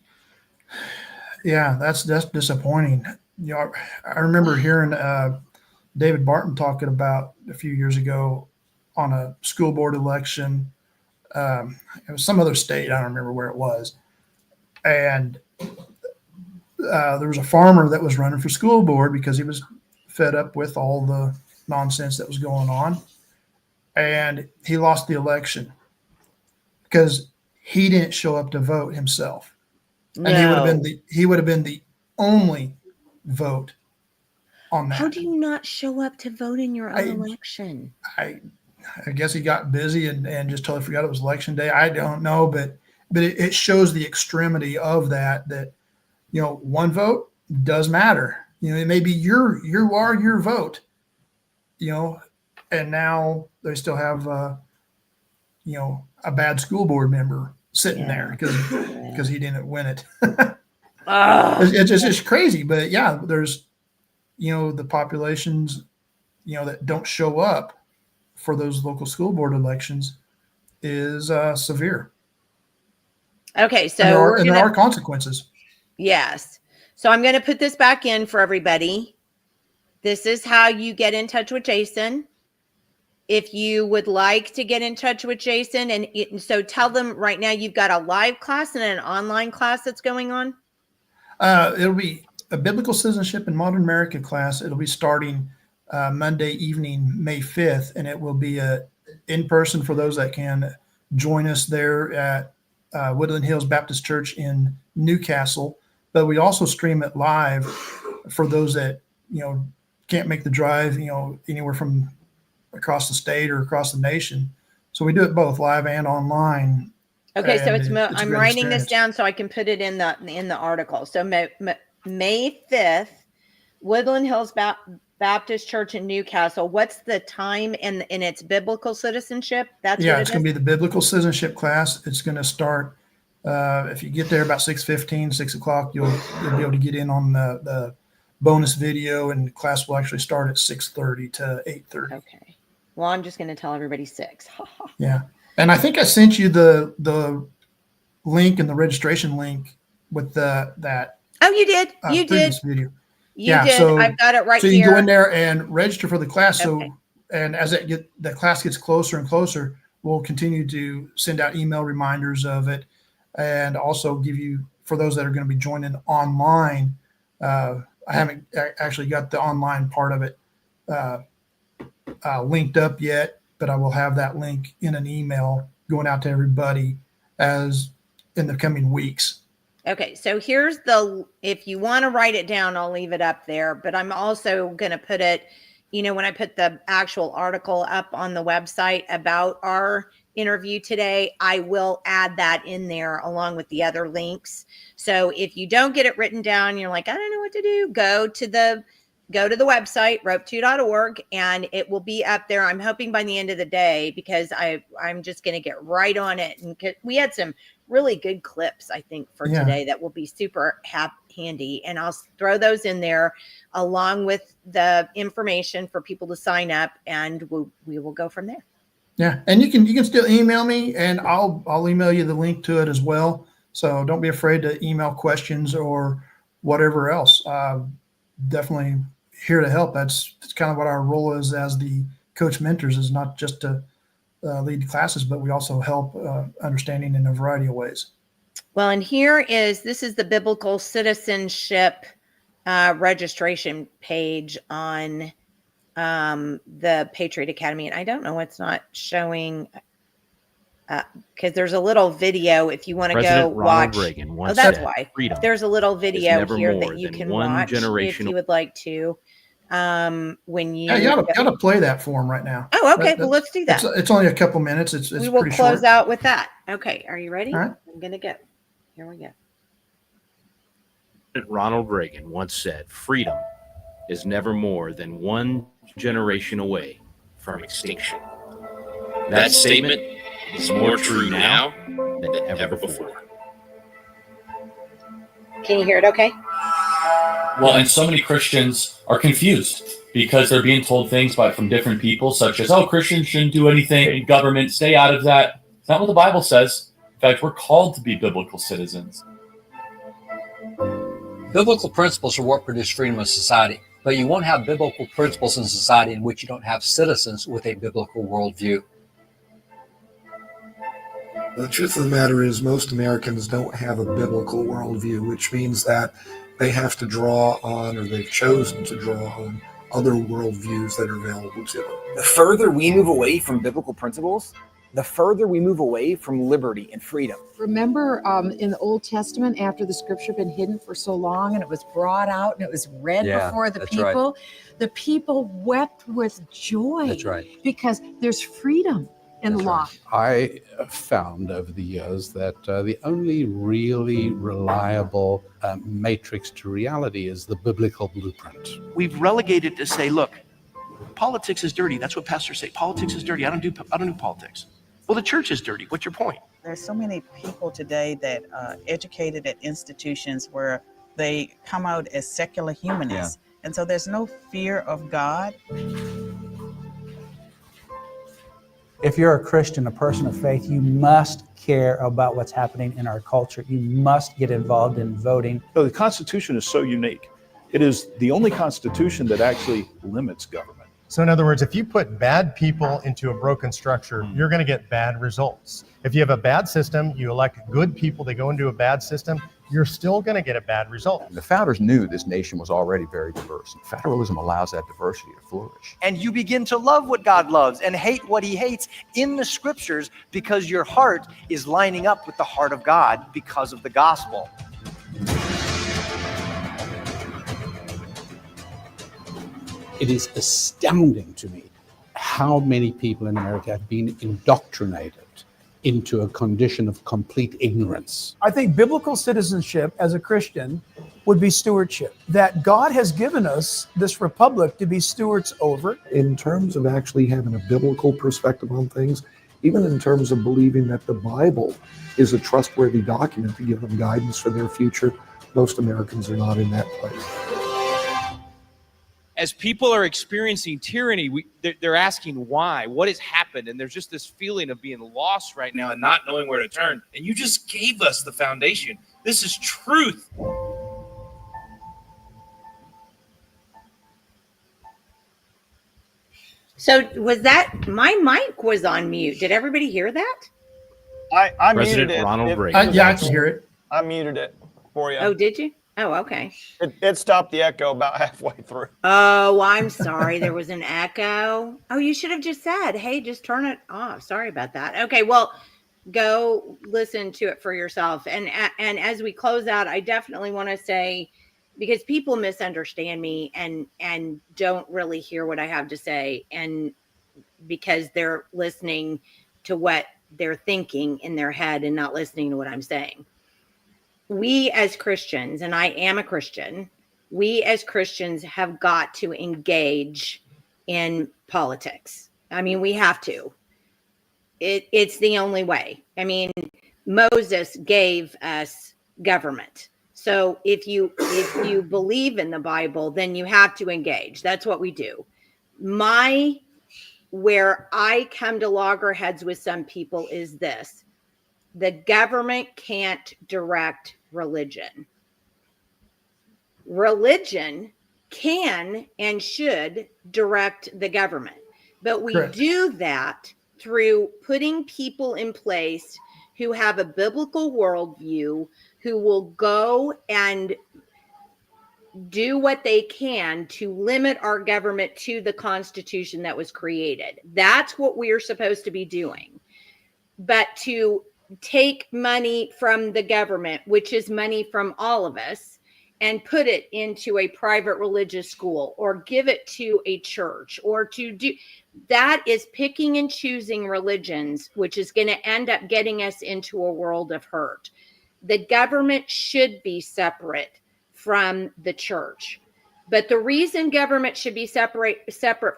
S3: Yeah, that's disappointing. I remember hearing David Barton talking about a few years ago on a school board election. It was some other state. I don't remember where it was. And there was a farmer that was running for school board because he was fed up with all the nonsense that was going on, and he lost the election because he didn't show up to vote himself. And he would have been the only vote on that.
S1: How do you not show up to vote in your own election?
S3: I guess he got busy and just totally forgot it was election day. I don't know, but it shows the extremity of that one vote does matter. It may be your vote. And now they still have, a bad school board member sitting there because he didn't win it. It's just crazy. But there's, the populations, that don't show up for those local school board elections is severe.
S1: Okay. So
S3: there are consequences.
S1: Yes. So I'm going to put this back in for everybody. This is how you get in touch with Jason. If you would like to get in touch with Jason, and so tell them right now you've got a live class and an online class that's going on.
S3: It'll be a biblical citizenship in modern America class. It'll be starting Monday evening, May 5th, and it will be in person for those that can join us there at Woodland Hills Baptist Church in Newcastle. But we also stream it live for those that can't make the drive, anywhere from across the state or across the nation. So we do it both live and online.
S1: Okay, so I'm writing this down so I can put it in the article. So May 5th, Woodland Hills Baptist Church in Newcastle. What's the time and it's biblical citizenship? It's going to
S3: be the biblical citizenship class. It's going to start if you get there about 6:15, 6 o'clock, you'll be able to get in on the bonus video, and class will actually start at 6:30 to 8:30.
S1: Okay. Well, I'm just going to tell everybody 6.
S3: Yeah. And I think I sent you the link and the registration link with that
S1: Oh, you did. You did.
S3: previous video.
S1: You
S3: Yeah,
S1: did.
S3: so-
S1: I've got it right
S3: So
S1: here.
S3: you can go in there and register for the class.
S1: Okay.
S3: So, and as the class gets closer and closer, we'll continue to send out email reminders of it, and also give you, for those that are going to be joining online. I haven't actually got the online part of it linked up yet, but I will have that link in an email going out to everybody as in the coming weeks.
S1: Okay, so here's if you want to write it down, I'll leave it up there, but I'm also going to put it, when I put the actual article up on the website about our interview today, I will add that in there along with the other links. So if you don't get it written down, you're like, I don't know what to do, go to the website, rope2.org, and it will be up there. I'm hoping by the end of the day, because I'm just going to get right on it. And we had some really good clips, I think, for today that will be super handy. And I'll throw those in there along with the information for people to sign up, and we will go from there.
S3: Yeah, and you can still email me, and I'll email you the link to it as well. So don't be afraid to email questions or whatever else. Definitely here to help. That's kind of what our role is as the coach mentors, is not just to lead classes, but we also help understanding in a variety of ways.
S1: Well, and this is the biblical citizenship registration page on the Patriot Academy. And I don't know what's not showing, because there's a little video if you want to go watch.
S5: Reagan
S1: Oh, that's why. There's a little video here that you can watch if you would like to. When you
S3: gotta play that for him right now.
S1: Oh, okay. Well, let's do that.
S3: It's only a couple minutes. It's
S1: we will
S3: pretty
S1: close
S3: short.
S1: out with that. Okay, are you ready?
S3: All right.
S1: I'm gonna go. Here we go.
S5: Ronald Reagan once said, "Freedom is never more than one generation away from extinction." That statement is more true now than ever before.
S1: Can you hear it okay?
S6: Well, and so many Christians are confused because they're being told things from different people, such as, oh, Christians shouldn't do anything in government, stay out of that. It's not what the Bible says. In fact, we're called to be biblical citizens.
S7: Biblical principles are what produce freedom of society, but you won't have biblical principles in society in which you don't have citizens with a biblical worldview.
S8: The truth of the matter is most Americans don't have a biblical worldview, which means that they have to draw on, or they've chosen to draw on, other worldviews that are available to them.
S9: The further we move away from biblical principles, the further we move away from liberty and freedom.
S10: Remember in the Old Testament, after the scripture had been hidden for so long and it was brought out and it was read before the people, the people wept with joy.
S7: That's right.
S10: Because there's freedom in law.
S11: I found over the years that the only really reliable matrix to reality is the biblical blueprint.
S12: We've relegated to say, look, politics is dirty. That's what pastors say. Politics is dirty. I don't do politics. Well, the church is dirty. What's your point?
S13: There's so many people today that are educated at institutions where they come out as secular humanists. Yeah. And so there's no fear of God.
S14: If you're a Christian, a person of faith, you must care about what's happening in our culture. You must get involved in voting.
S15: So the Constitution is so unique. It is the only Constitution that actually limits government.
S16: So in other words, if you put bad people into a broken structure, you're going to get bad results. If you have a bad system, you elect good people, they go into a bad system, you're still going to get a bad result.
S17: The founders knew this nation was already very diverse, and federalism allows that diversity to flourish.
S9: And you begin to love what God loves and hate what he hates in the scriptures because your heart is lining up with the heart of God because of the gospel.
S11: It is astounding to me how many people in America have been indoctrinated into a condition of complete ignorance.
S18: I think biblical citizenship as a Christian would be stewardship, that God has given us this republic to be stewards over.
S8: In terms of actually having a biblical perspective on things, even in terms of believing that the Bible is a trustworthy document to give them guidance for their future, most Americans are not in that place.
S19: As people are experiencing tyranny, they're asking why, what has happened? And there's just this feeling of being lost right now and not knowing where to turn. And you just gave us the foundation. This is truth.
S1: So was that my mic was on mute? Did everybody hear that?
S4: I
S5: President
S4: muted it.
S5: Ronald Reagan.
S3: Yeah, I can hear it.
S4: I muted it for you.
S1: Oh, did you? Oh, okay.
S4: It stopped the echo about halfway through.
S1: Oh, I'm sorry. There was an echo. Oh, you should have just said, hey, just turn it off. Sorry about that. Okay, well, go listen to it for yourself. And as we close out, I definitely want to say, because people misunderstand me and don't really hear what I have to say, and because they're listening to what they're thinking in their head and not listening to what I'm saying. We as Christians, and I am a Christian, we as Christians have got to engage in politics. I mean, we have to. It's the only way. I mean, Moses gave us government. So if you believe in the Bible, then you have to engage. That's what we do. Where I come to loggerheads with some people is this: the government can't direct religion. Religion can and should direct the government, but we
S3: Correct.
S1: do that through putting people in place who have a biblical worldview, who will go and do what they can to limit our government to the Constitution that was created. That's what we're supposed to be doing. But to take money from the government, which is money from all of us, and put it into a private religious school or give it to a church, or to do that, is picking and choosing religions, which is going to end up getting us into a world of hurt. The government should be separate from the church. But the reason government should be separate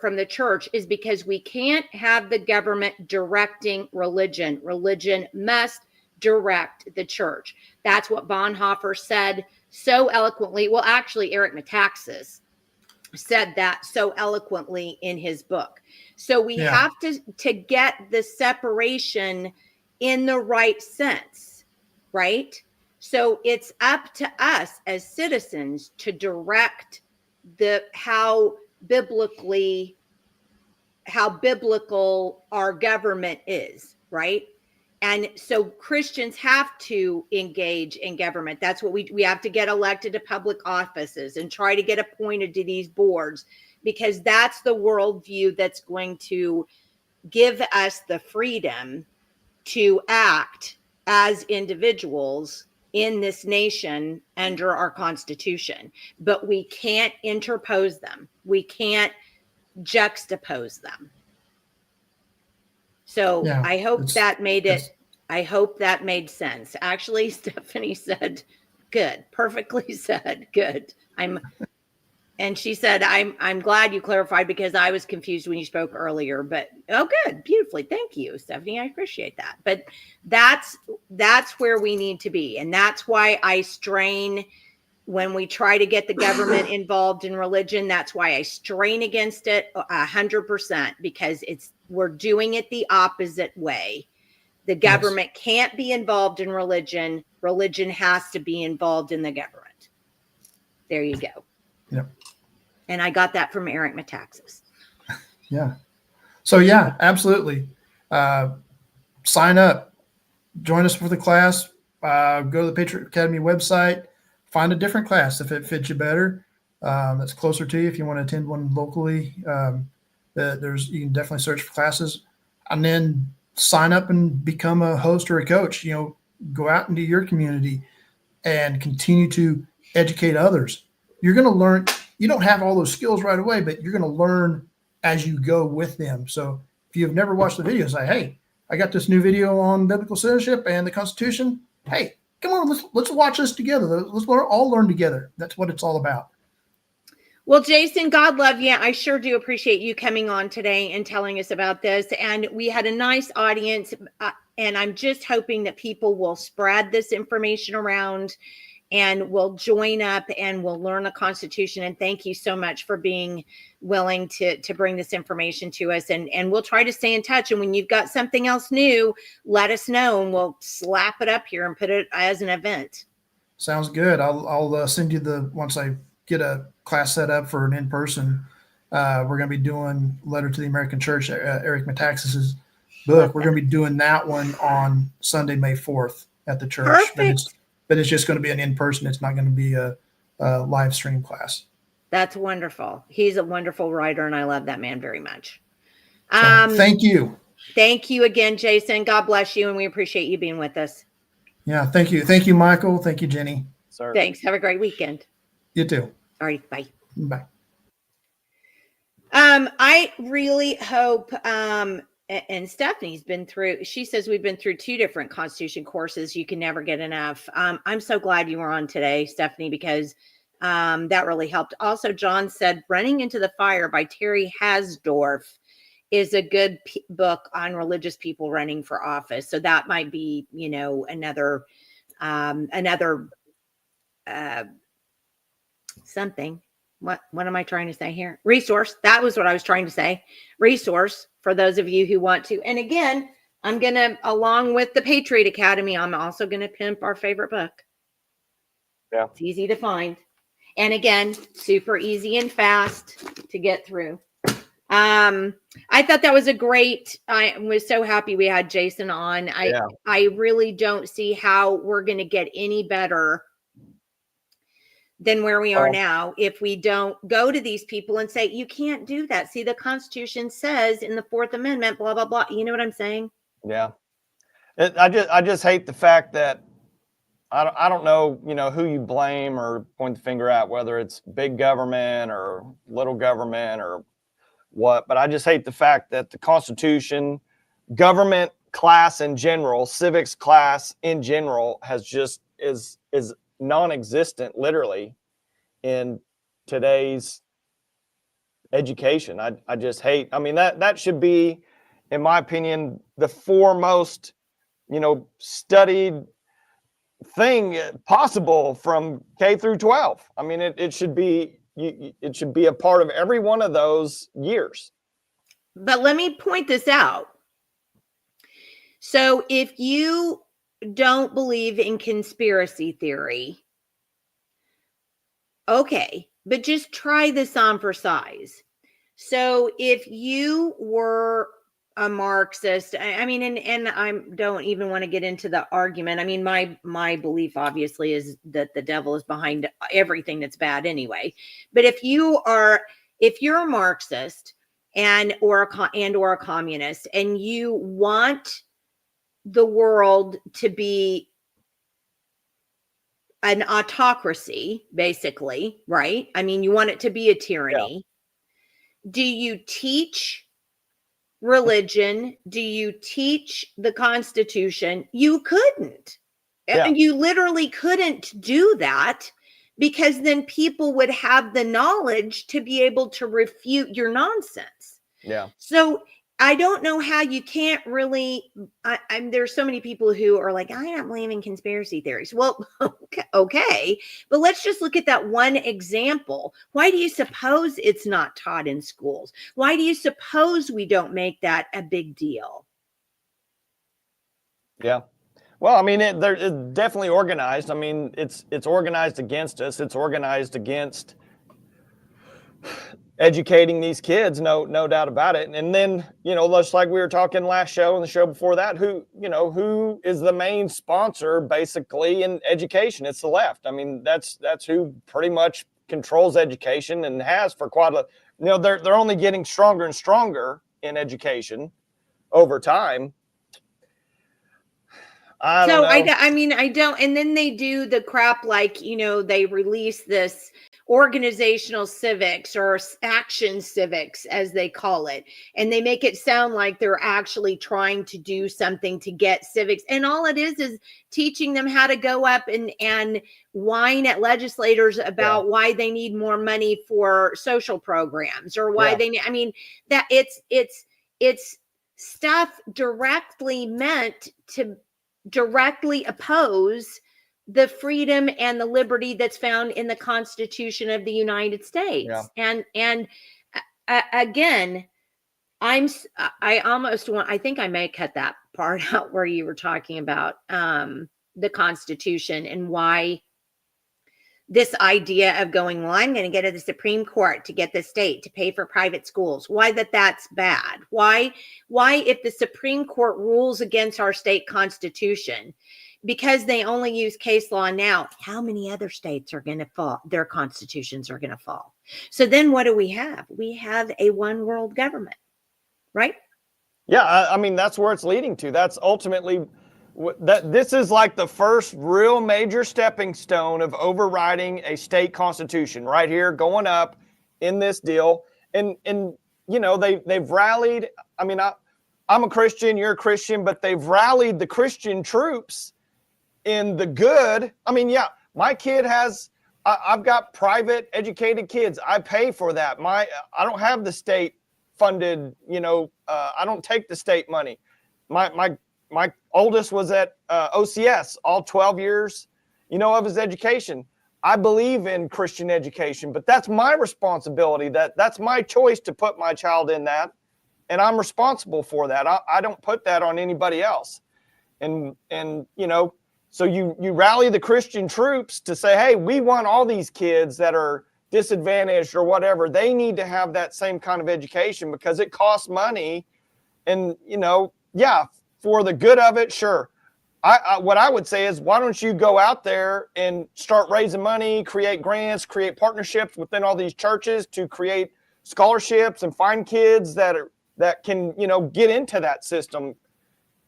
S1: from the church is because we can't have the government directing religion. Religion must direct the church. That's what Bonhoeffer said so eloquently. Well, actually, Eric Metaxas said that so eloquently in his book. So we have to get the separation in the right sense, right? So it's up to us as citizens to direct how biblical our government is, right? And so Christians have to engage in government. That's what we have to get elected to public offices and try to get appointed to these boards, because that's the worldview that's going to give us the freedom to act as individuals in this nation under our Constitution. But we can't interpose them. We can't juxtapose them. So I hope that made it. I hope that made sense. Actually, Stephanie said, good, perfectly said, good. And she said, I'm glad you clarified, because I was confused when you spoke earlier, but good, beautifully. Thank you, Stephanie. I appreciate that. But that's where we need to be. And that's why I strain when we try to get the government involved in religion. That's why I strain against it 100%, because we're doing it the opposite way. The government can't be involved in religion. Religion has to be involved in the government. There you go.
S3: Yep.
S1: And I got that from Eric Metaxas.
S3: Yeah. So yeah, absolutely. Sign up, join us for the class, go to the Patriot Academy website, find a different class if it fits you better. That's closer to you. If you want to attend one locally, you can definitely search for classes, and then sign up and become a host or a coach. Go out into your community and continue to educate others. You're going to learn. You don't have all those skills right away, but you're going to learn as you go with them. So if you've never watched the video, say, hey, I got this new video on biblical citizenship and the Constitution. Hey, come on, let's watch this together. Let's all learn together. That's what it's all about.
S1: Well, Jason, God love you. I sure do appreciate you coming on today and telling us about this. And we had a nice audience, and I'm just hoping that people will spread this information around and will join up and will learn the Constitution. And thank you so much for being willing to bring this information to us. And we'll try to stay in touch. And when you've got something else new, let us know, and we'll slap it up here and put it as an event.
S3: Sounds good. I'll send you once I get a class set up for an in-person. We're going to be doing Letter to the American Church, Eric Metaxas's book. We're going to be doing that one on Sunday, May 4th at the church.
S1: Perfect.
S3: But it's just going to be an in-person. It's not going to be a live stream class.
S1: That's wonderful. He's a wonderful writer, and I love that man very much.
S3: Thank you.
S1: Thank you again, Jason. God bless you, and we appreciate you being with us.
S3: Yeah, thank you. Thank you, Michael. Thank you, Jenny.
S4: Sir.
S1: Thanks. Have a great weekend.
S3: You too.
S1: All right, bye.
S3: Bye.
S1: I really hope, and Stephanie's been through, she says we've been through 2 different Constitution courses. You can never get enough. I'm so glad you were on today, Stephanie, because that really helped. Also, John said Running into the Fire by Terry Hasdorf is a good book on religious people running for office. So that might be, another something. What am I trying to say here? Resource. That was what I was trying to say. Resource for those of you who want to. And again, I'm going to, along with the Patriot Academy, I'm also going to pimp our favorite book.
S4: Yeah.
S1: It's easy to find. And again, super easy and fast to get through. I thought that was I was so happy we had Jason on. I really don't see how we're going to get any better than where we are now if we don't go to these people and say, you can't do that. See, the Constitution says in the 4th Amendment, blah, blah, blah. You know what I'm saying?
S4: Yeah. I just hate the fact that I don't know, who you blame or point the finger at, whether it's big government or little government or what, but I just hate the fact that the Constitution, government class in general, civics class in general is non-existent literally in today's education. I just hate, that should be, in my opinion, the foremost, studied thing possible from K through 12. It should be a part of every one of those years.
S1: But let me point this out. So if you don't believe in conspiracy theory, okay, but just try this on for size. So if you were a Marxist, and I don't even want to get into the argument. My belief obviously is that the devil is behind everything that's bad anyway. But if you're a Marxist or a communist, and you want the world to be an autocracy, basically, right? You want it to be a tyranny. Yeah. Do you teach religion? Do you teach the Constitution? You couldn't. Yeah. And you literally couldn't do that, because then people would have the knowledge to be able to refute your nonsense.
S4: Yeah.
S1: So I don't know how you can't really, there's so many people who are like, I don't believe in conspiracy theories. Well, okay, but let's just look at that one example. Why do you suppose it's not taught in schools? Why do you suppose we don't make that a big deal?
S4: Yeah. Well, it's definitely organized. It's organized against us. It's organized against educating these kids, no doubt about it. And then, just like we were talking last show and the show before that, who is the main sponsor basically in education? It's the left. That's who pretty much controls education and has for quite a, they're only getting stronger and stronger in education over time. I
S1: don't. And then they do the crap like, they release this organizational civics or action civics, as they call it. And they make it sound like they're actually trying to do something to get civics. And all it is teaching them how to go up and whine at legislators about why they need more money for social programs, or why they need, that it's stuff directly meant to directly oppose the freedom and the liberty that's found in the Constitution of the United States. Yeah. And again, I think I may cut that part out where you were talking about the Constitution and why this idea of going, well, I'm going to get to the Supreme Court to get the state to pay for private schools. Why that's bad? Why if the Supreme Court rules against our state constitution, because they only use case law now, how many other states are going to fall? Their constitutions are going to fall. So then what do we have? We have a one world government, right?
S4: Yeah, I mean, that's where it's leading to. That's ultimately this is like the first real major stepping stone of overriding a state constitution right here, going up in this deal. And you know, they've rallied. I mean, I'm a Christian, you're a Christian, but they've rallied the Christian troops in the good. I mean, yeah, my kid has, I've got private educated kids. I pay for that. I don't have the state funded, you know, I don't take the state money. My oldest was at OCS all 12 years, you know, of his education. I believe in Christian education, but that's my responsibility. That's my choice to put my child in that. And I'm responsible for that. I don't put that on anybody else. And you know, so you rally the Christian troops to say, hey, we want all these kids that are disadvantaged or whatever. They need to have that same kind of education because it costs money. And, you know, yeah, for the good of it, sure. What I would say is, why don't you go out there and start raising money, create grants, create partnerships within all these churches to create scholarships and find kids that can, you know, get into that system.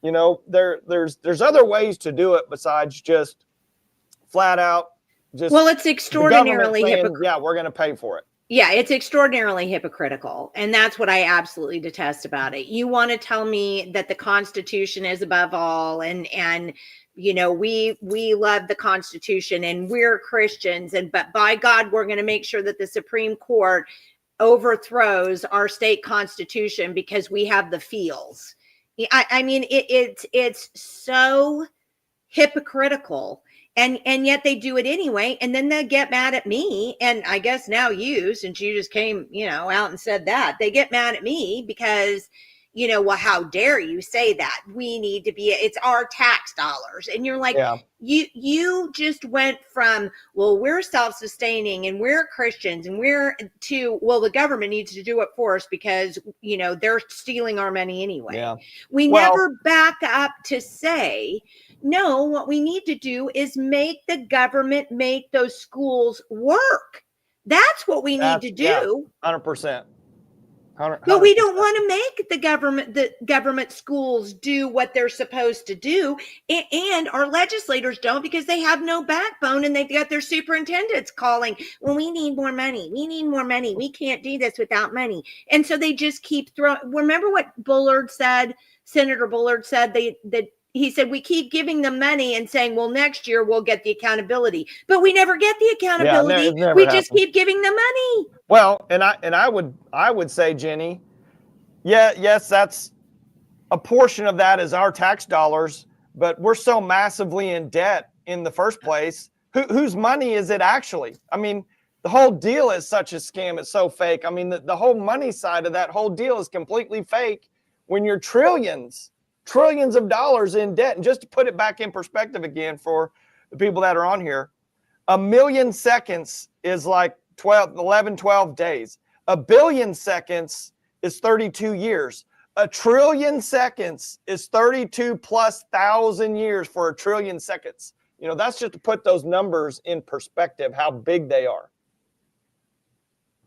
S4: You know, there's other ways to do it besides just flat out just.
S1: Well, it's extraordinarily
S4: hypocritical. Yeah, we're going to pay for it.
S1: Yeah, it's extraordinarily hypocritical. And that's what I absolutely detest about it. You want to tell me that the Constitution is above all and you know, we love the Constitution and we're Christians, but by God, we're going to make sure that the Supreme Court overthrows our state constitution because we have the feels. I mean, it's so hypocritical. And yet they do it anyway. And then they get mad at me. And I guess now you, since you just came, you know, out and said that, they get mad at me because, you know, well, how dare you say that? We need to be, it's our tax dollars. And you're like, yeah. You just went from, well, we're self-sustaining and we're Christians and we're to, well, the government needs to do it for us because, you know, they're stealing our money anyway.
S4: Yeah.
S1: We never back up to say, no, what we need to do is make the government make those schools work. That's what we need to do.
S4: Yeah, 100%. 100%.
S1: But we don't want to make the government schools do what they're supposed to do. And our legislators don't because they have no backbone and they've got their superintendents calling, well, we need more money. We need more money. We can't do this without money. And so they just keep throwing. Remember what Bullard said? Senator Bullard said he said, we keep giving them money and saying, well, next year we'll get the accountability, but we never get the accountability.
S4: Yeah,
S1: we just keep giving them money.
S4: Well, and I would say, Jenny, yes, that's a portion of that is our tax dollars, but we're so massively in debt in the first place. Whose money is it actually? I mean, the whole deal is such a scam. It's so fake. I mean, the whole money side of that whole deal is completely fake when you're trillions of dollars in debt. And just to put it back in perspective again for the people that are on here, 1 million seconds is like 12 days. 1 billion seconds is 32 years. 1 trillion seconds is 32,000+ years for 1 trillion seconds. You know, that's just to put those numbers in perspective, how big they are.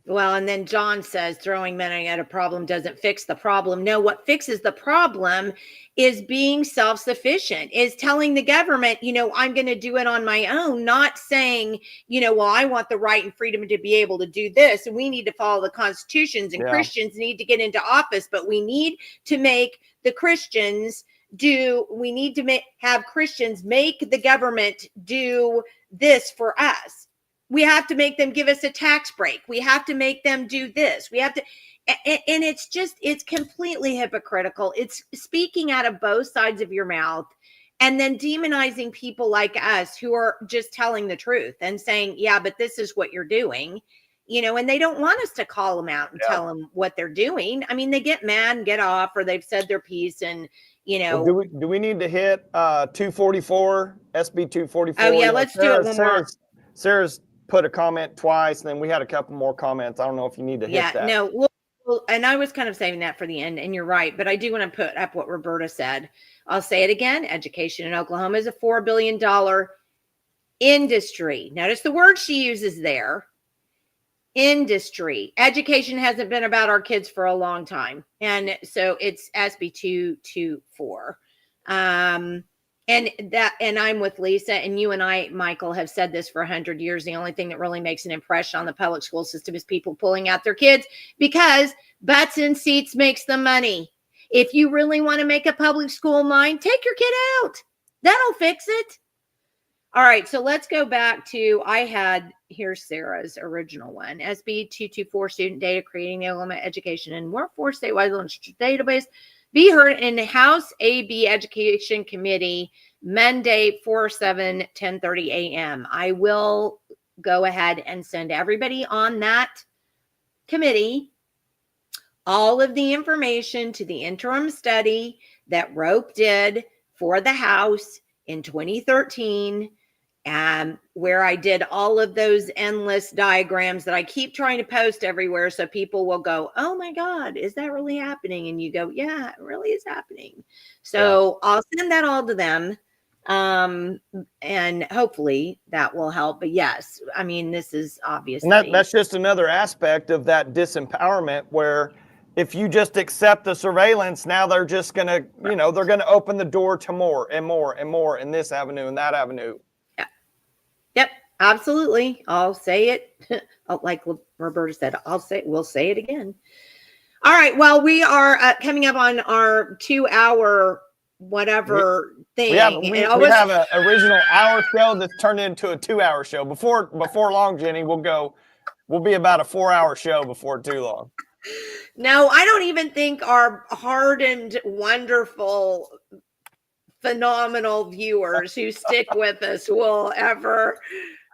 S1: Well, and then John says throwing money at a problem doesn't fix the problem. No, what fixes the problem is being self-sufficient, is telling the government, you know, I'm going to do it on my own, not saying, you know, well, I want the right and freedom to be able to do this. And we need to follow the constitutions and Christians need to get into office, but we need to make the Christians have Christians make the government do this for us. We have to make them give us a tax break. We have to make them do this. We have to, and it's completely hypocritical. It's speaking out of both sides of your mouth and then demonizing people like us who are just telling the truth and saying, yeah, but this is what you're doing, you know, and they don't want us to call them out and tell them what they're doing. I mean, they get mad and get off, or they've said their piece and, you know.
S4: Well, do we need to hit 244, SB 244?
S1: Oh, yeah, let's do it one more.
S4: Sarah's put a comment twice, and then we had a couple more comments. I don't know if you need to hit that.
S1: No, well, and I was kind of saving that for the end, and you're right, but I do want to put up what Roberta said. I'll say it again. Education in Oklahoma is a $4 billion industry. Notice the word she uses there. Industry. Education hasn't been about our kids for a long time. And so it's SB 224. And I'm with Lisa, and you and I, Michael, have said this for 100 years. The only thing that really makes an impression on the public school system is people pulling out their kids, because butts in seats makes the money. If you really want to make a public school mind, take your kid out. That'll fix it. All right, so let's go back to, here's Sarah's original one. SB 224, student data, creating the Oklahoma Education and Workforce Statewide Lunch Database, be heard in the House AB Education Committee, Monday, 4/7, 10:30 a.m. I will go ahead and send everybody on that committee all of the information to the interim study that Rope did for the House in 2013, where I did all of those endless diagrams that I keep trying to post everywhere, so people will go, oh my God, is that really happening? And you go, yeah, it really is happening. So I'll send that all to them. And hopefully that will help. But yes, I mean, this is obviously.
S4: And that's just another aspect of that disempowerment, where if you just accept the surveillance, now they're just going to, they're going to open the door to more and more and more in this avenue and that avenue.
S1: Yep, absolutely. I'll say it. Like Roberta said, we'll say it again. All right. Well, we are coming up on our 2-hour whatever thing.
S4: We have an original hour show that's turned into a 2-hour show. Before long, Jenny, we'll be about a 4-hour show before too long.
S1: No, I don't even think our hardened, wonderful, phenomenal viewers who stick with us will ever.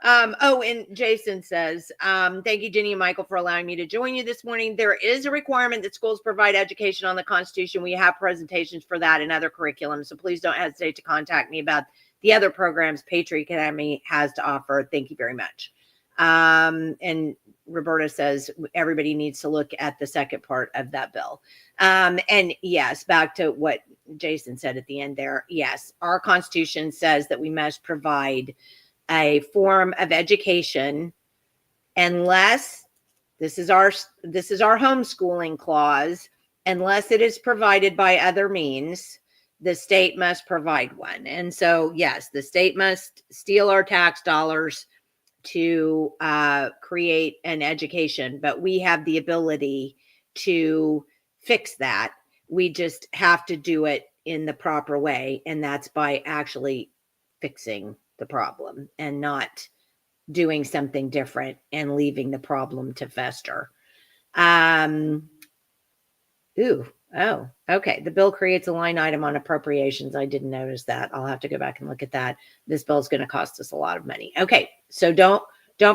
S1: And Jason says, thank you, Jenny and Michael, for allowing me to join you this morning. There is a requirement that schools provide education on the Constitution. We have presentations for that and other curriculums, so please don't hesitate to contact me about the other programs Patriot Academy has to offer. Thank you very much. And Roberta says everybody needs to look at the second part of that bill. And yes, back to what Jason said at the end there. Yes, our Constitution says that we must provide a form of education unless this is our homeschooling clause, unless it is provided by other means, the state must provide one. And so, yes, the state must steal our tax dollars to create an education, but we have the ability to fix that. We just have to do it in the proper way, and that's by actually fixing the problem and not doing something different and leaving the problem to fester. Okay. The bill creates a line item on appropriations. I didn't notice that. I'll have to go back and look at that. This bill is going to cost us a lot of money. Okay. So don't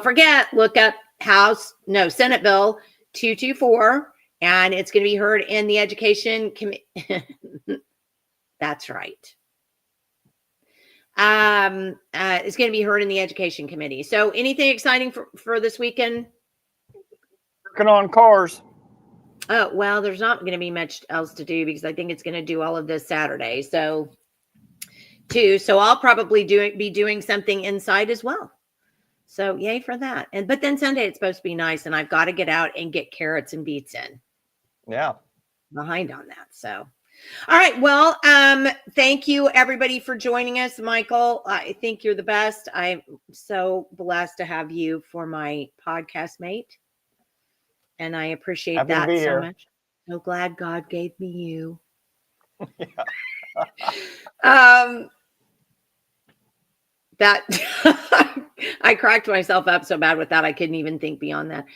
S1: forget, look up Senate Bill 224, and it's going to be heard in the Education Committee. That's right. It's going to be heard in the Education Committee. So anything exciting for this weekend?
S4: Working on cars.
S1: Oh, well, there's not going to be much else to do because I think it's going to do all of this Saturday. So I'll probably be doing something inside as well. So yay for that. But then Sunday it's supposed to be nice, and I've got to get out and get carrots and beets in.
S4: Yeah.
S1: Behind on that. So, all right. Well, thank you everybody for joining us. Michael, I think you're the best. I'm so blessed to have you for my podcast mate. And I appreciate that so much. So glad God gave me you. That I cracked myself up so bad with that. I couldn't even think beyond that.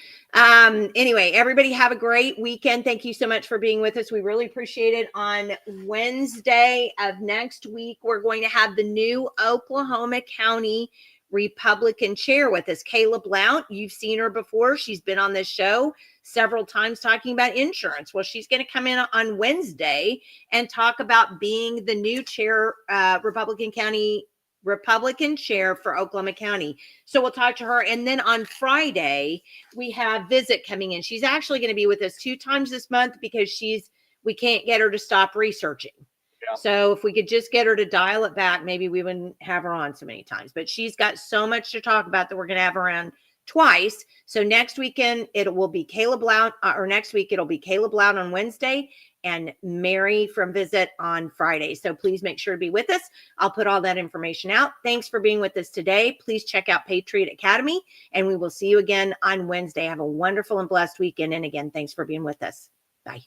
S1: Anyway, everybody have a great weekend. Thank you so much for being with us. We really appreciate it. On Wednesday of next week, we're going to have the new Oklahoma County Republican chair with us, Kayla Blount. You've seen her before. She's been on this show several times talking about insurance. Well, she's going to come in on Wednesday and talk about being the new chair, Republican County Republican chair for Oklahoma County. So we'll talk to her. And then on Friday, we have Visit coming in. She's actually going to be with us 2 times this month because we can't get her to stop researching. Yeah. So if we could just get her to dial it back, maybe we wouldn't have her on so many times. But she's got so much to talk about that we're going to have her on twice. So next weekend, it will be Caleb Loud, or next week, it'll be Caleb Loud on Wednesday and Mary from Visit on Friday. So please make sure to be with us. I'll put all that information out. Thanks for being with us today. Please check out Patriot Academy, and we will see you again on Wednesday. Have a wonderful and blessed weekend. And again, thanks for being with us. Bye.